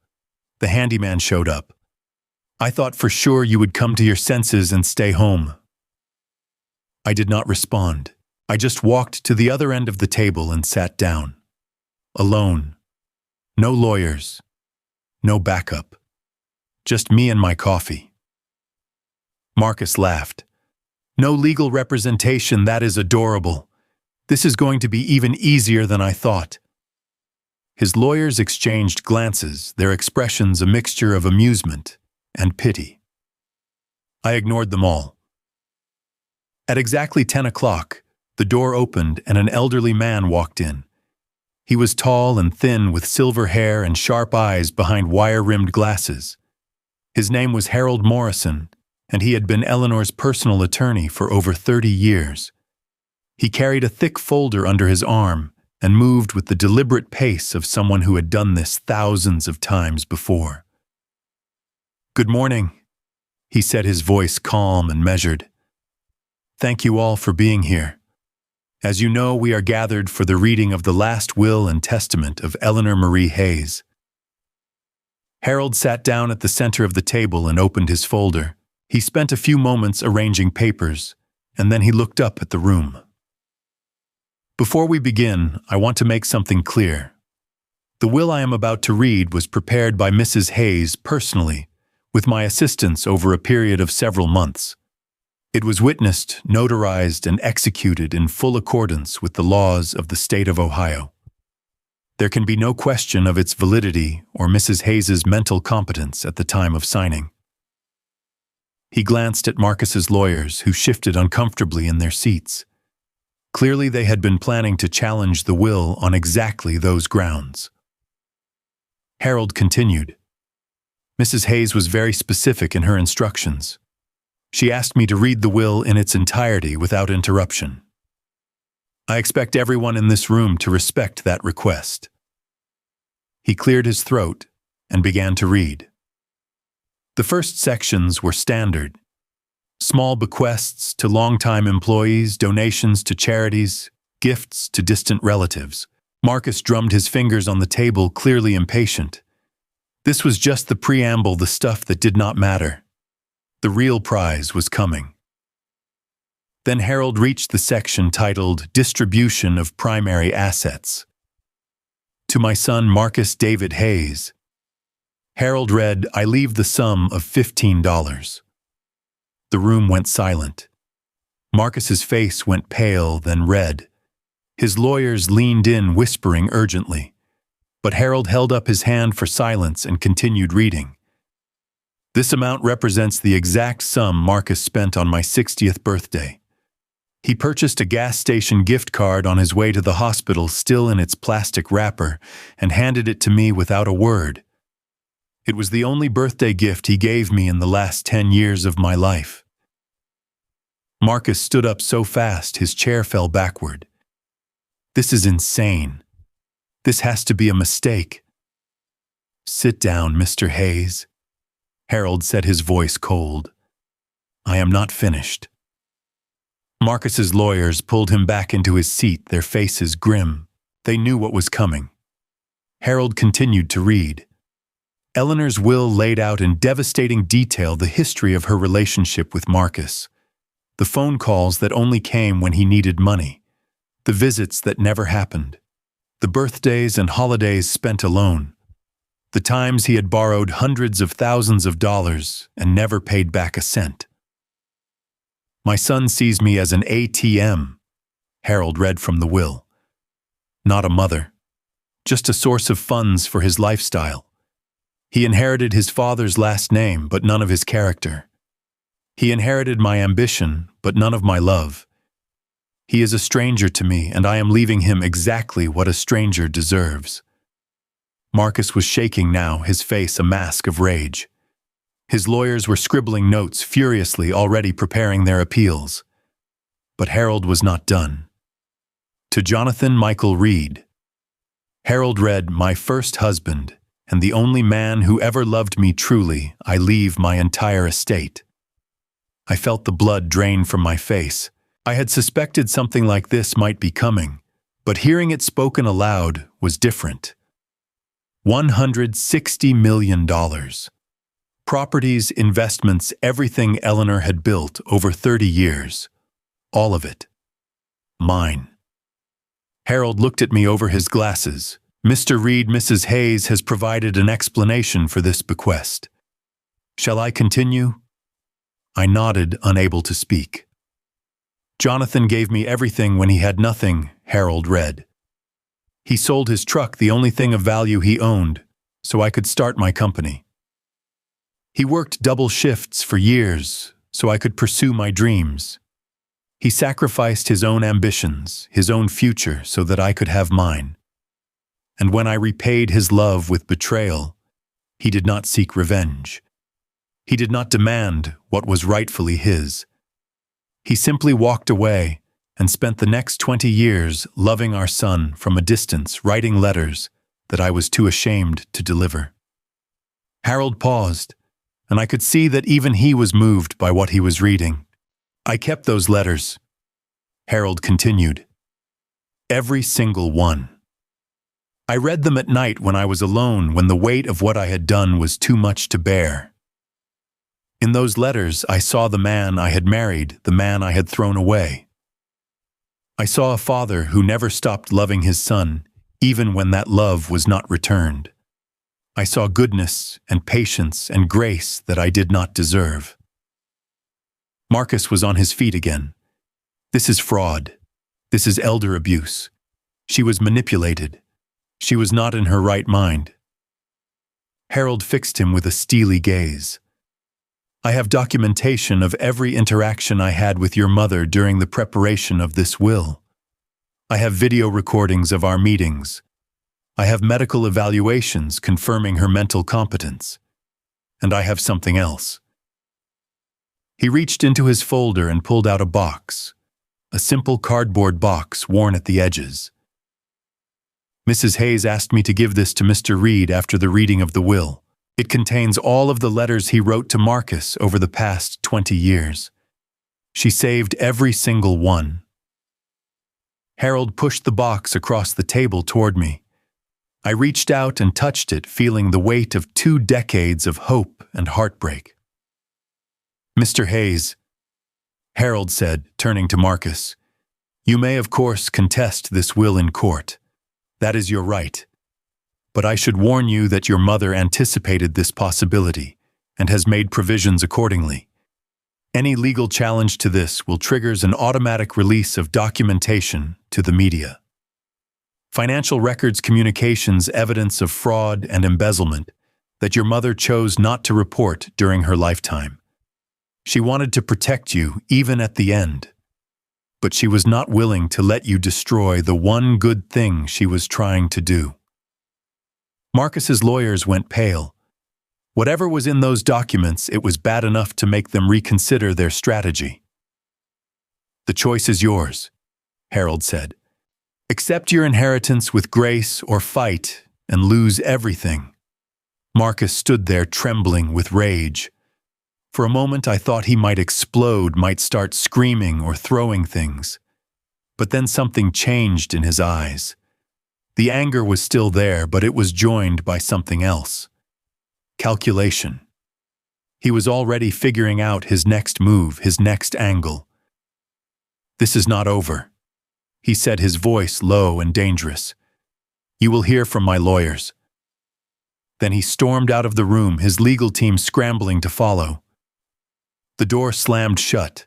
the handyman showed up. "I thought for sure you would come to your senses and stay home." I did not respond. I just walked to the other end of the table and sat down. Alone. No lawyers. No backup. Just me and my coffee. Marcus laughed. "No legal representation, that is adorable. This is going to be even easier than I thought." His lawyers exchanged glances, their expressions a mixture of amusement and pity. I ignored them all. At exactly 10 o'clock, the door opened and an elderly man walked in. He was tall and thin with silver hair and sharp eyes behind wire-rimmed glasses. His name was Harold Morrison, and he had been Eleanor's personal attorney for over 30 years. He carried a thick folder under his arm and moved with the deliberate pace of someone who had done this thousands of times before. "Good morning," he said, his voice calm and measured. "Thank you all for being here. As you know, we are gathered for the reading of the last will and testament of Eleanor Marie Hayes." Harold sat down at the center of the table and opened his folder. He spent a few moments arranging papers, and then he looked up at the room. "Before we begin, I want to make something clear. The will I am about to read was prepared by Mrs. Hayes personally, with my assistance over a period of several months. It was witnessed, notarized, and executed in full accordance with the laws of the state of Ohio. There can be no question of its validity or Mrs. Hayes's mental competence at the time of signing. He glanced at Marcus's lawyers, who shifted uncomfortably in their seats. Clearly, they had been planning to challenge the will on exactly those grounds. Harold continued. Mrs. Hayes was very specific in her instructions. She asked me to read the will in its entirety without interruption. I expect everyone in this room to respect that request. He cleared his throat and began to read. The first sections were standard. Small bequests to longtime employees, donations to charities, gifts to distant relatives. Marcus drummed his fingers on the table, clearly impatient. This was just the preamble, the stuff that did not matter. The real prize was coming. Then Harold reached the section titled Distribution of Primary Assets. To my son Marcus David Hayes. Harold read, I leave the sum of $15. The room went silent. Marcus's face went pale, then red. His lawyers leaned in, whispering urgently. But Harold held up his hand for silence and continued reading. This amount represents the exact sum Marcus spent on my 60th birthday. He purchased a gas station gift card on his way to the hospital, still in its plastic wrapper, and handed it to me without a word. It was the only birthday gift he gave me in the last 10 years of my life. Marcus stood up so fast his chair fell backward. This is insane. This has to be a mistake. Sit down, Mr. Hayes. Harold said, his voice cold. I am not finished. Marcus's lawyers pulled him back into his seat, their faces grim. They knew what was coming. Harold continued to read. Eleanor's will laid out in devastating detail the history of her relationship with Marcus. The phone calls that only came when he needed money. The visits that never happened. The birthdays and holidays spent alone. The times he had borrowed hundreds of thousands of dollars and never paid back a cent. My son sees me as an ATM, Harold read from the will. Not a mother. Just a source of funds for his lifestyle. He inherited his father's last name, but none of his character. He inherited my ambition, but none of my love. He is a stranger to me, and I am leaving him exactly what a stranger deserves. Marcus was shaking now, his face a mask of rage. His lawyers were scribbling notes furiously, already preparing their appeals. But Harold was not done. To Jonathan Michael Reed. Harold read, my first husband, and the only man who ever loved me truly, I leave my entire estate. I felt the blood drain from my face. I had suspected something like this might be coming, but hearing it spoken aloud was different. $160 million. Properties, investments, everything Eleanor had built over 30 years. All of it. Mine. Harold looked at me over his glasses. Mr. Reed, Mrs. Hayes has provided an explanation for this bequest. Shall I continue? I nodded, unable to speak. Jonathan gave me everything when he had nothing, Harold read. He sold his truck, the only thing of value he owned, so I could start my company. He worked double shifts for years, so I could pursue my dreams. He sacrificed his own ambitions, his own future, so that I could have mine. And when I repaid his love with betrayal, he did not seek revenge. He did not demand what was rightfully his. He simply walked away and spent the next 20 years loving our son from a distance, writing letters that I was too ashamed to deliver. Harold paused, and I could see that even he was moved by what he was reading. I kept those letters. Harold continued. Every single one. I read them at night when I was alone, when the weight of what I had done was too much to bear. In those letters, I saw the man I had married, the man I had thrown away. I saw a father who never stopped loving his son, even when that love was not returned. I saw goodness and patience and grace that I did not deserve. Marcus was on his feet again. This is fraud. This is elder abuse. She was manipulated. She was not in her right mind. Harold fixed him with a steely gaze. I have documentation of every interaction I had with your mother during the preparation of this will. I have video recordings of our meetings. I have medical evaluations confirming her mental competence. And I have something else. He reached into his folder and pulled out a box, a simple cardboard box worn at the edges. Mrs. Hayes asked me to give this to Mr. Reed after the reading of the will. It contains all of the letters he wrote to Marcus over the past 20 years. She saved every single one. Harold pushed the box across the table toward me. I reached out and touched it, feeling the weight of 2 decades of hope and heartbreak. Mr. Hayes, Harold said, turning to Marcus, you may of course contest this will in court. That is your right. But I should warn you that your mother anticipated this possibility and has made provisions accordingly. Any legal challenge to this will trigger an automatic release of documentation to the media. Financial records communications evidence of fraud and embezzlement that your mother chose not to report during her lifetime. She wanted to protect you even at the end, but she was not willing to let you destroy the one good thing she was trying to do. Marcus's lawyers went pale. Whatever was in those documents, it was bad enough to make them reconsider their strategy. The choice is yours, Harold said. Accept your inheritance with grace or fight and lose everything. Marcus stood there trembling with rage. For a moment I thought he might explode, might start screaming or throwing things. But then something changed in his eyes. The anger was still there, but it was joined by something else. Calculation. He was already figuring out his next move, his next angle. This is not over, he said, his voice low and dangerous. You will hear from my lawyers. Then he stormed out of the room, his legal team scrambling to follow. The door slammed shut,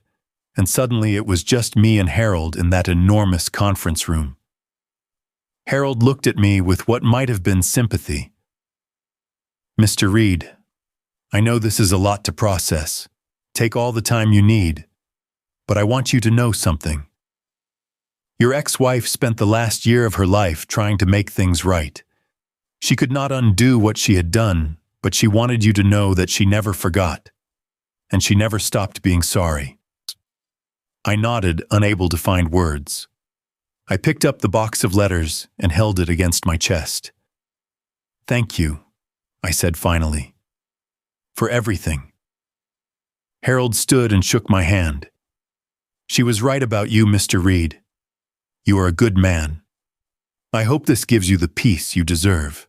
and suddenly it was just me and Harold in that enormous conference room. Harold looked at me with what might have been sympathy. Mr. Reed, I know this is a lot to process. Take all the time you need. But I want you to know something. Your ex-wife spent the last year of her life trying to make things right. She could not undo what she had done, but she wanted you to know that she never forgot. And she never stopped being sorry. I nodded, unable to find words. I picked up the box of letters and held it against my chest. Thank you, I said finally, for everything. Harold stood and shook my hand. She was right about you, Mr. Reed. You are a good man. I hope this gives you the peace you deserve.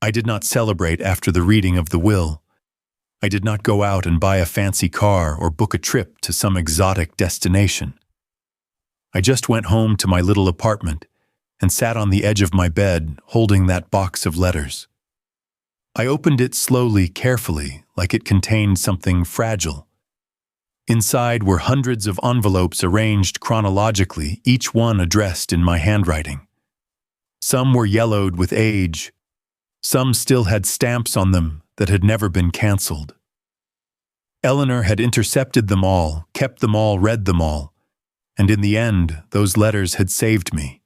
I did not celebrate after the reading of the will. I did not go out and buy a fancy car or book a trip to some exotic destination. I just went home to my little apartment and sat on the edge of my bed holding that box of letters. I opened it slowly, carefully, like it contained something fragile. Inside were hundreds of envelopes arranged chronologically, each one addressed in my handwriting. Some were yellowed with age. Some still had stamps on them that had never been canceled. Eleanor had intercepted them all, kept them all, read them all, and in the end, those letters had saved me.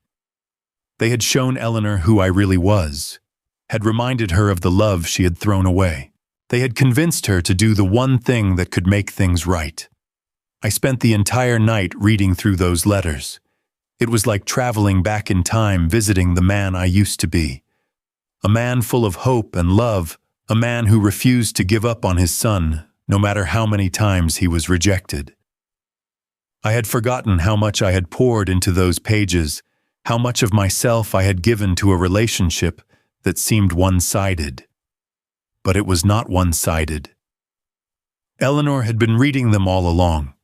They had shown Eleanor who I really was, had reminded her of the love she had thrown away. They had convinced her to do the one thing that could make things right. I spent the entire night reading through those letters. It was like traveling back in time, visiting the man I used to be. A man full of hope and love, a man who refused to give up on his son, no matter how many times he was rejected. I had forgotten how much I had poured into those pages, how much of myself I had given to a relationship that seemed one-sided. But it was not one-sided. Eleanor had been reading them all along.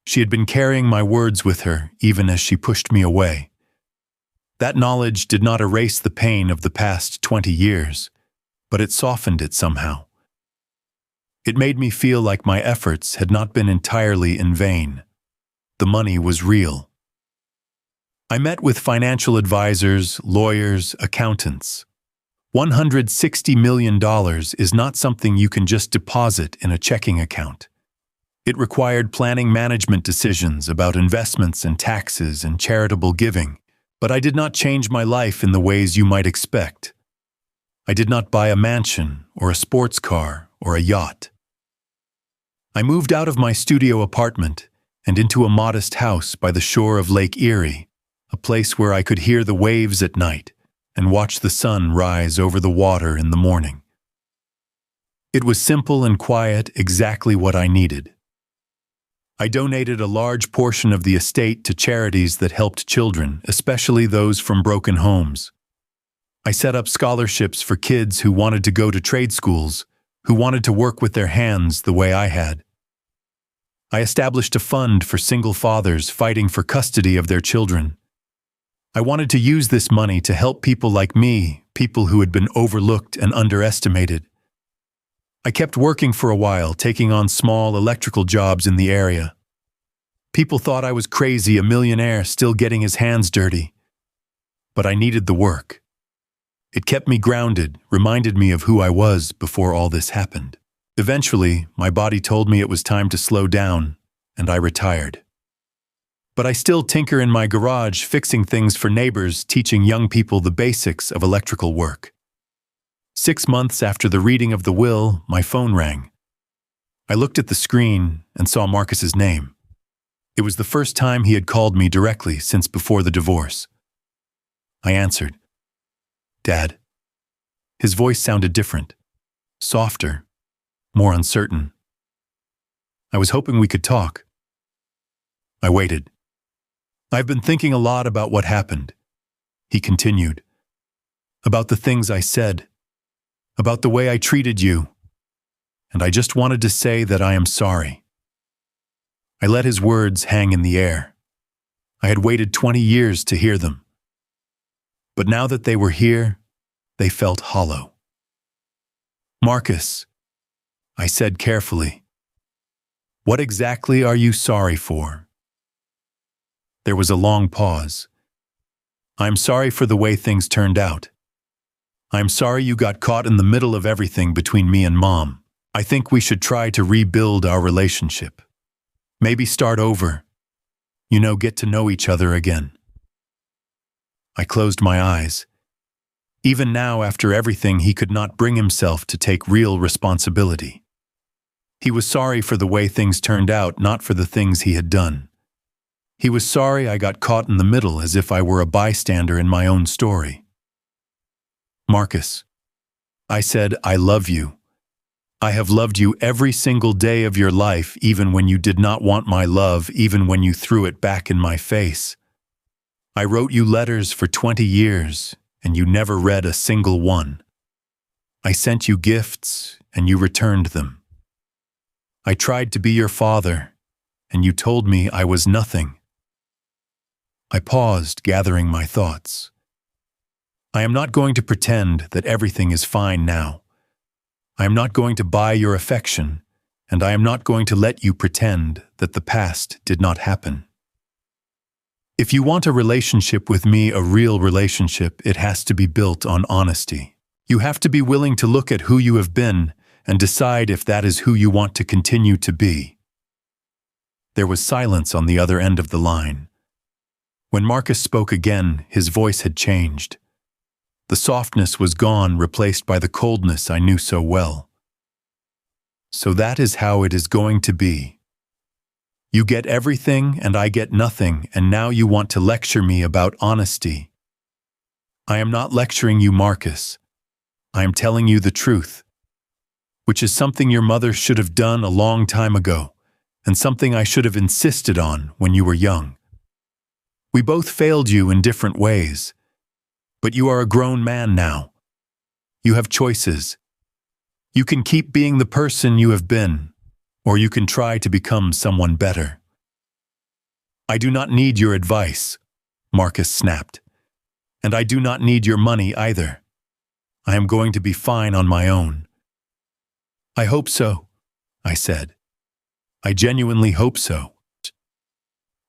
She had been carrying my words with her, even as she pushed me away. That knowledge did not erase the pain of the past 20 years, but it softened it somehow. It made me feel like my efforts had not been entirely in vain. The money was real. I met with financial advisors, lawyers, accountants. $160 million is not something you can just deposit in a checking account. It required planning management decisions about investments and taxes and charitable giving, but I did not change my life in the ways you might expect. I did not buy a mansion or a sports car or a yacht. I moved out of my studio apartment and into a modest house by the shore of Lake Erie, a place where I could hear the waves at night and watch the sun rise over the water in the morning. It was simple and quiet, exactly what I needed. I donated a large portion of the estate to charities that helped children, especially those from broken homes. I set up scholarships for kids who wanted to go to trade schools, who wanted to work with their hands the way I had. I established a fund for single fathers fighting for custody of their children. I wanted to use this money to help people like me, people who had been overlooked and underestimated. I kept working for a while, taking on small electrical jobs in the area. People thought I was crazy, a millionaire still getting his hands dirty. But I needed the work. It kept me grounded, reminded me of who I was before all this happened. Eventually, my body told me it was time to slow down, and I retired. But I still tinker in my garage, fixing things for neighbors, teaching young people the basics of electrical work. 6 months after the reading of the will, my phone rang. I looked at the screen and saw Marcus's name. It was the first time he had called me directly since before the divorce. I answered. "Dad." His voice sounded different, softer, more uncertain. I was hoping we could talk. I waited. "I've been thinking a lot about what happened," he continued. "About the things I said, about the way I treated you, and I just wanted to say that I am sorry." I let his words hang in the air. I had waited 20 years to hear them. But now that they were here, they felt hollow. "Marcus," I said carefully, "what exactly are you sorry for?" There was a long pause. "I'm sorry for the way things turned out. I'm sorry you got caught in the middle of everything between me and Mom. I think we should try to rebuild our relationship. Maybe start over. Get to know each other again." I closed my eyes. Even now, after everything, he could not bring himself to take real responsibility. He was sorry for the way things turned out, not for the things he had done. He was sorry I got caught in the middle, as if I were a bystander in my own story. "Marcus," I said, "I love you. I have loved you every single day of your life, even when you did not want my love, even when you threw it back in my face. I wrote you letters for 20 years, and you never read a single one. I sent you gifts, and you returned them. I tried to be your father, and you told me I was nothing." I paused, gathering my thoughts. I am not going to pretend that everything is fine now. I am not going to buy your affection, and I am not going to let you pretend that the past did not happen. If you want a relationship with me, a real relationship, it has to be built on honesty. You have to be willing to look at who you have been and decide if that is who you want to continue to be. There was silence on the other end of the line. When Marcus spoke again, his voice had changed. The softness was gone, replaced by the coldness I knew so well. "So that is how it is going to be. You get everything and I get nothing, and now you want to lecture me about honesty. I am not lecturing you, Marcus. I am telling you the truth, which is something your mother should have done a long time ago, and something I should have insisted on when you were young. We both failed you in different ways, but you are a grown man now. You have choices. You can keep being the person you have been, or you can try to become someone better." "I do not need your advice," Marcus snapped. And I do not need your money either. I am going to be fine on my own." "I hope so," I said. "I genuinely hope so."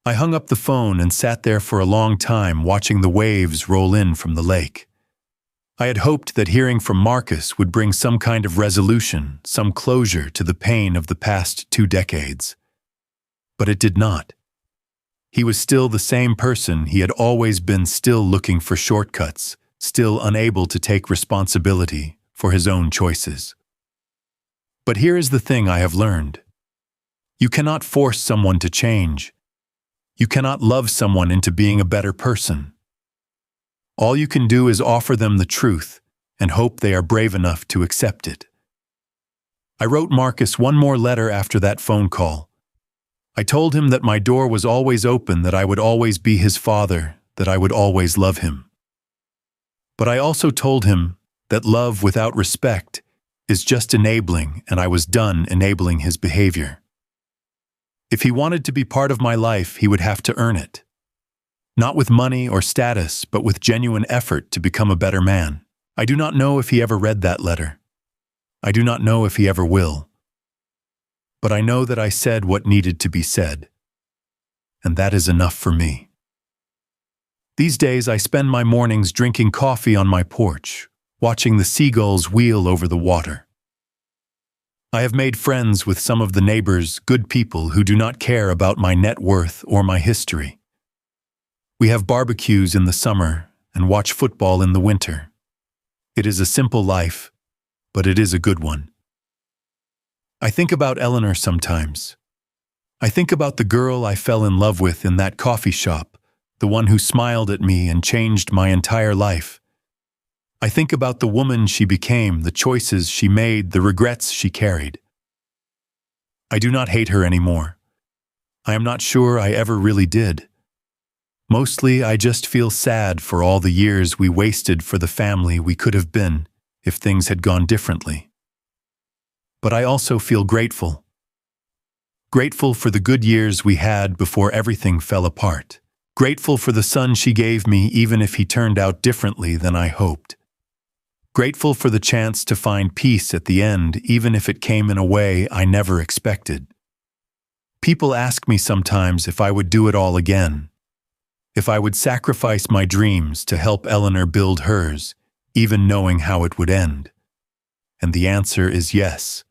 I hung up the phone and sat there for a long time watching the waves roll in from the lake. I had hoped that hearing from Marcus would bring some kind of resolution, some closure to the pain of the past 2 decades. But it did not. He was still the same person he had always been, still looking for shortcuts, still unable to take responsibility for his own choices. But here is the thing I have learned. You cannot force someone to change. You cannot love someone into being a better person. All you can do is offer them the truth and hope they are brave enough to accept it. I wrote Marcus one more letter after that phone call. I told him that my door was always open, that I would always be his father, that I would always love him. But I also told him that love without respect is just enabling, and I was done enabling his behavior. If he wanted to be part of my life, he would have to earn it. Not with money or status, but with genuine effort to become a better man. I do not know if he ever read that letter. I do not know if he ever will. But I know that I said what needed to be said. And that is enough for me. These days I spend my mornings drinking coffee on my porch, watching the seagulls wheel over the water. I have made friends with some of the neighbors, good people who do not care about my net worth or my history. We have barbecues in the summer and watch football in the winter. It is a simple life, but it is a good one. I think about Eleanor sometimes. I think about the girl I fell in love with in that coffee shop, the one who smiled at me and changed my entire life. I think about the woman she became, the choices she made, the regrets she carried. I do not hate her anymore. I am not sure I ever really did. Mostly, I just feel sad for all the years we wasted for the family we could have been if things had gone differently. But I also feel grateful. Grateful for the good years we had before everything fell apart. Grateful for the son she gave me, even if he turned out differently than I hoped. Grateful for the chance to find peace at the end, even if it came in a way I never expected. People ask me sometimes if I would do it all again, if I would sacrifice my dreams to help Eleanor build hers, even knowing how it would end. And the answer is yes.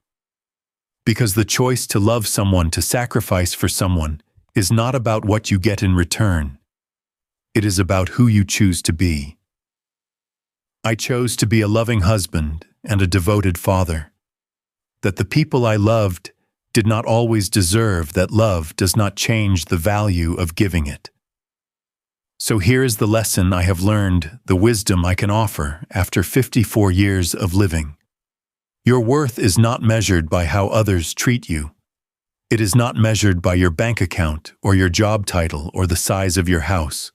Because the choice to love someone, to sacrifice for someone, is not about what you get in return. It is about who you choose to be. I chose to be a loving husband and a devoted father. That the people I loved did not always deserve, that love does not change the value of giving it. So here is the lesson I have learned, the wisdom I can offer after 54 years of living. Your worth is not measured by how others treat you. It is not measured by your bank account or your job title or the size of your house.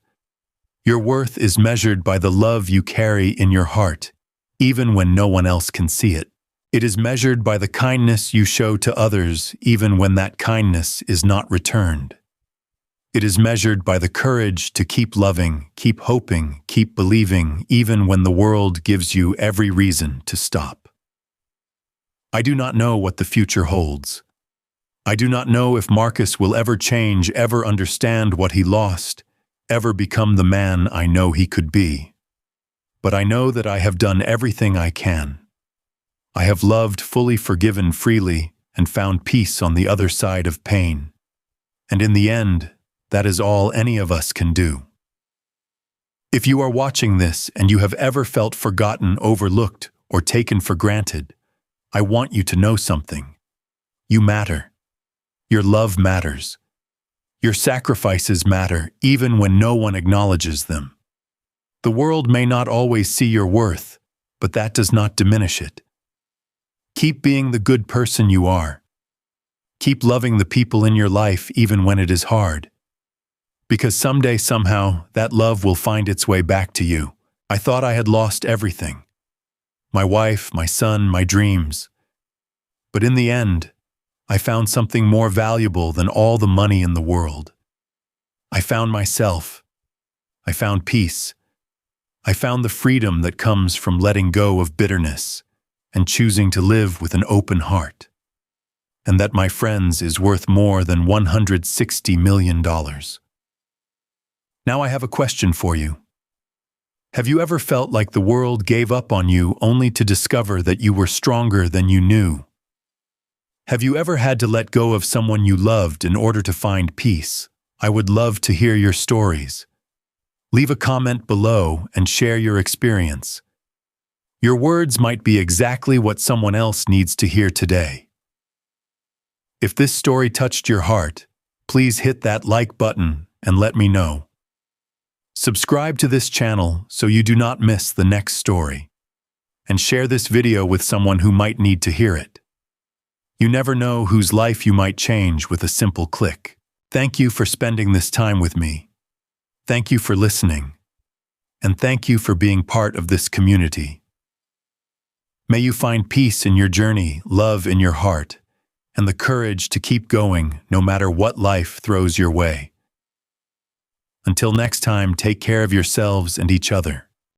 Your worth is measured by the love you carry in your heart, even when no one else can see it. It is measured by the kindness you show to others, even when that kindness is not returned. It is measured by the courage to keep loving, keep hoping, keep believing, even when the world gives you every reason to stop. I do not know what the future holds. I do not know if Marcus will ever change, ever understand what he lost, ever become the man I know he could be. But I know that I have done everything I can. I have loved, fully forgiven freely, and found peace on the other side of pain. And in the end, that is all any of us can do. If you are watching this and you have ever felt forgotten, overlooked, or taken for granted, I want you to know something. You matter. Your love matters. Your sacrifices matter, even when no one acknowledges them. The world may not always see your worth, but that does not diminish it. Keep being the good person you are. Keep loving the people in your life even when it is hard. Because someday, somehow, that love will find its way back to you. I thought I had lost everything. My wife, my son, my dreams. But in the end, I found something more valuable than all the money in the world. I found myself. I found peace. I found the freedom that comes from letting go of bitterness and choosing to live with an open heart. And that, my friends, is worth more than $160 million. Now I have a question for you. Have you ever felt like the world gave up on you only to discover that you were stronger than you knew? Have you ever had to let go of someone you loved in order to find peace? I would love to hear your stories. Leave a comment below and share your experience. Your words might be exactly what someone else needs to hear today. If this story touched your heart, please hit that like button and let me know. Subscribe to this channel so you do not miss the next story. And share this video with someone who might need to hear it. You never know whose life you might change with a simple click. Thank you for spending this time with me. Thank you for listening. And thank you for being part of this community. May you find peace in your journey, love in your heart, and the courage to keep going no matter what life throws your way. Until next time, take care of yourselves and each other.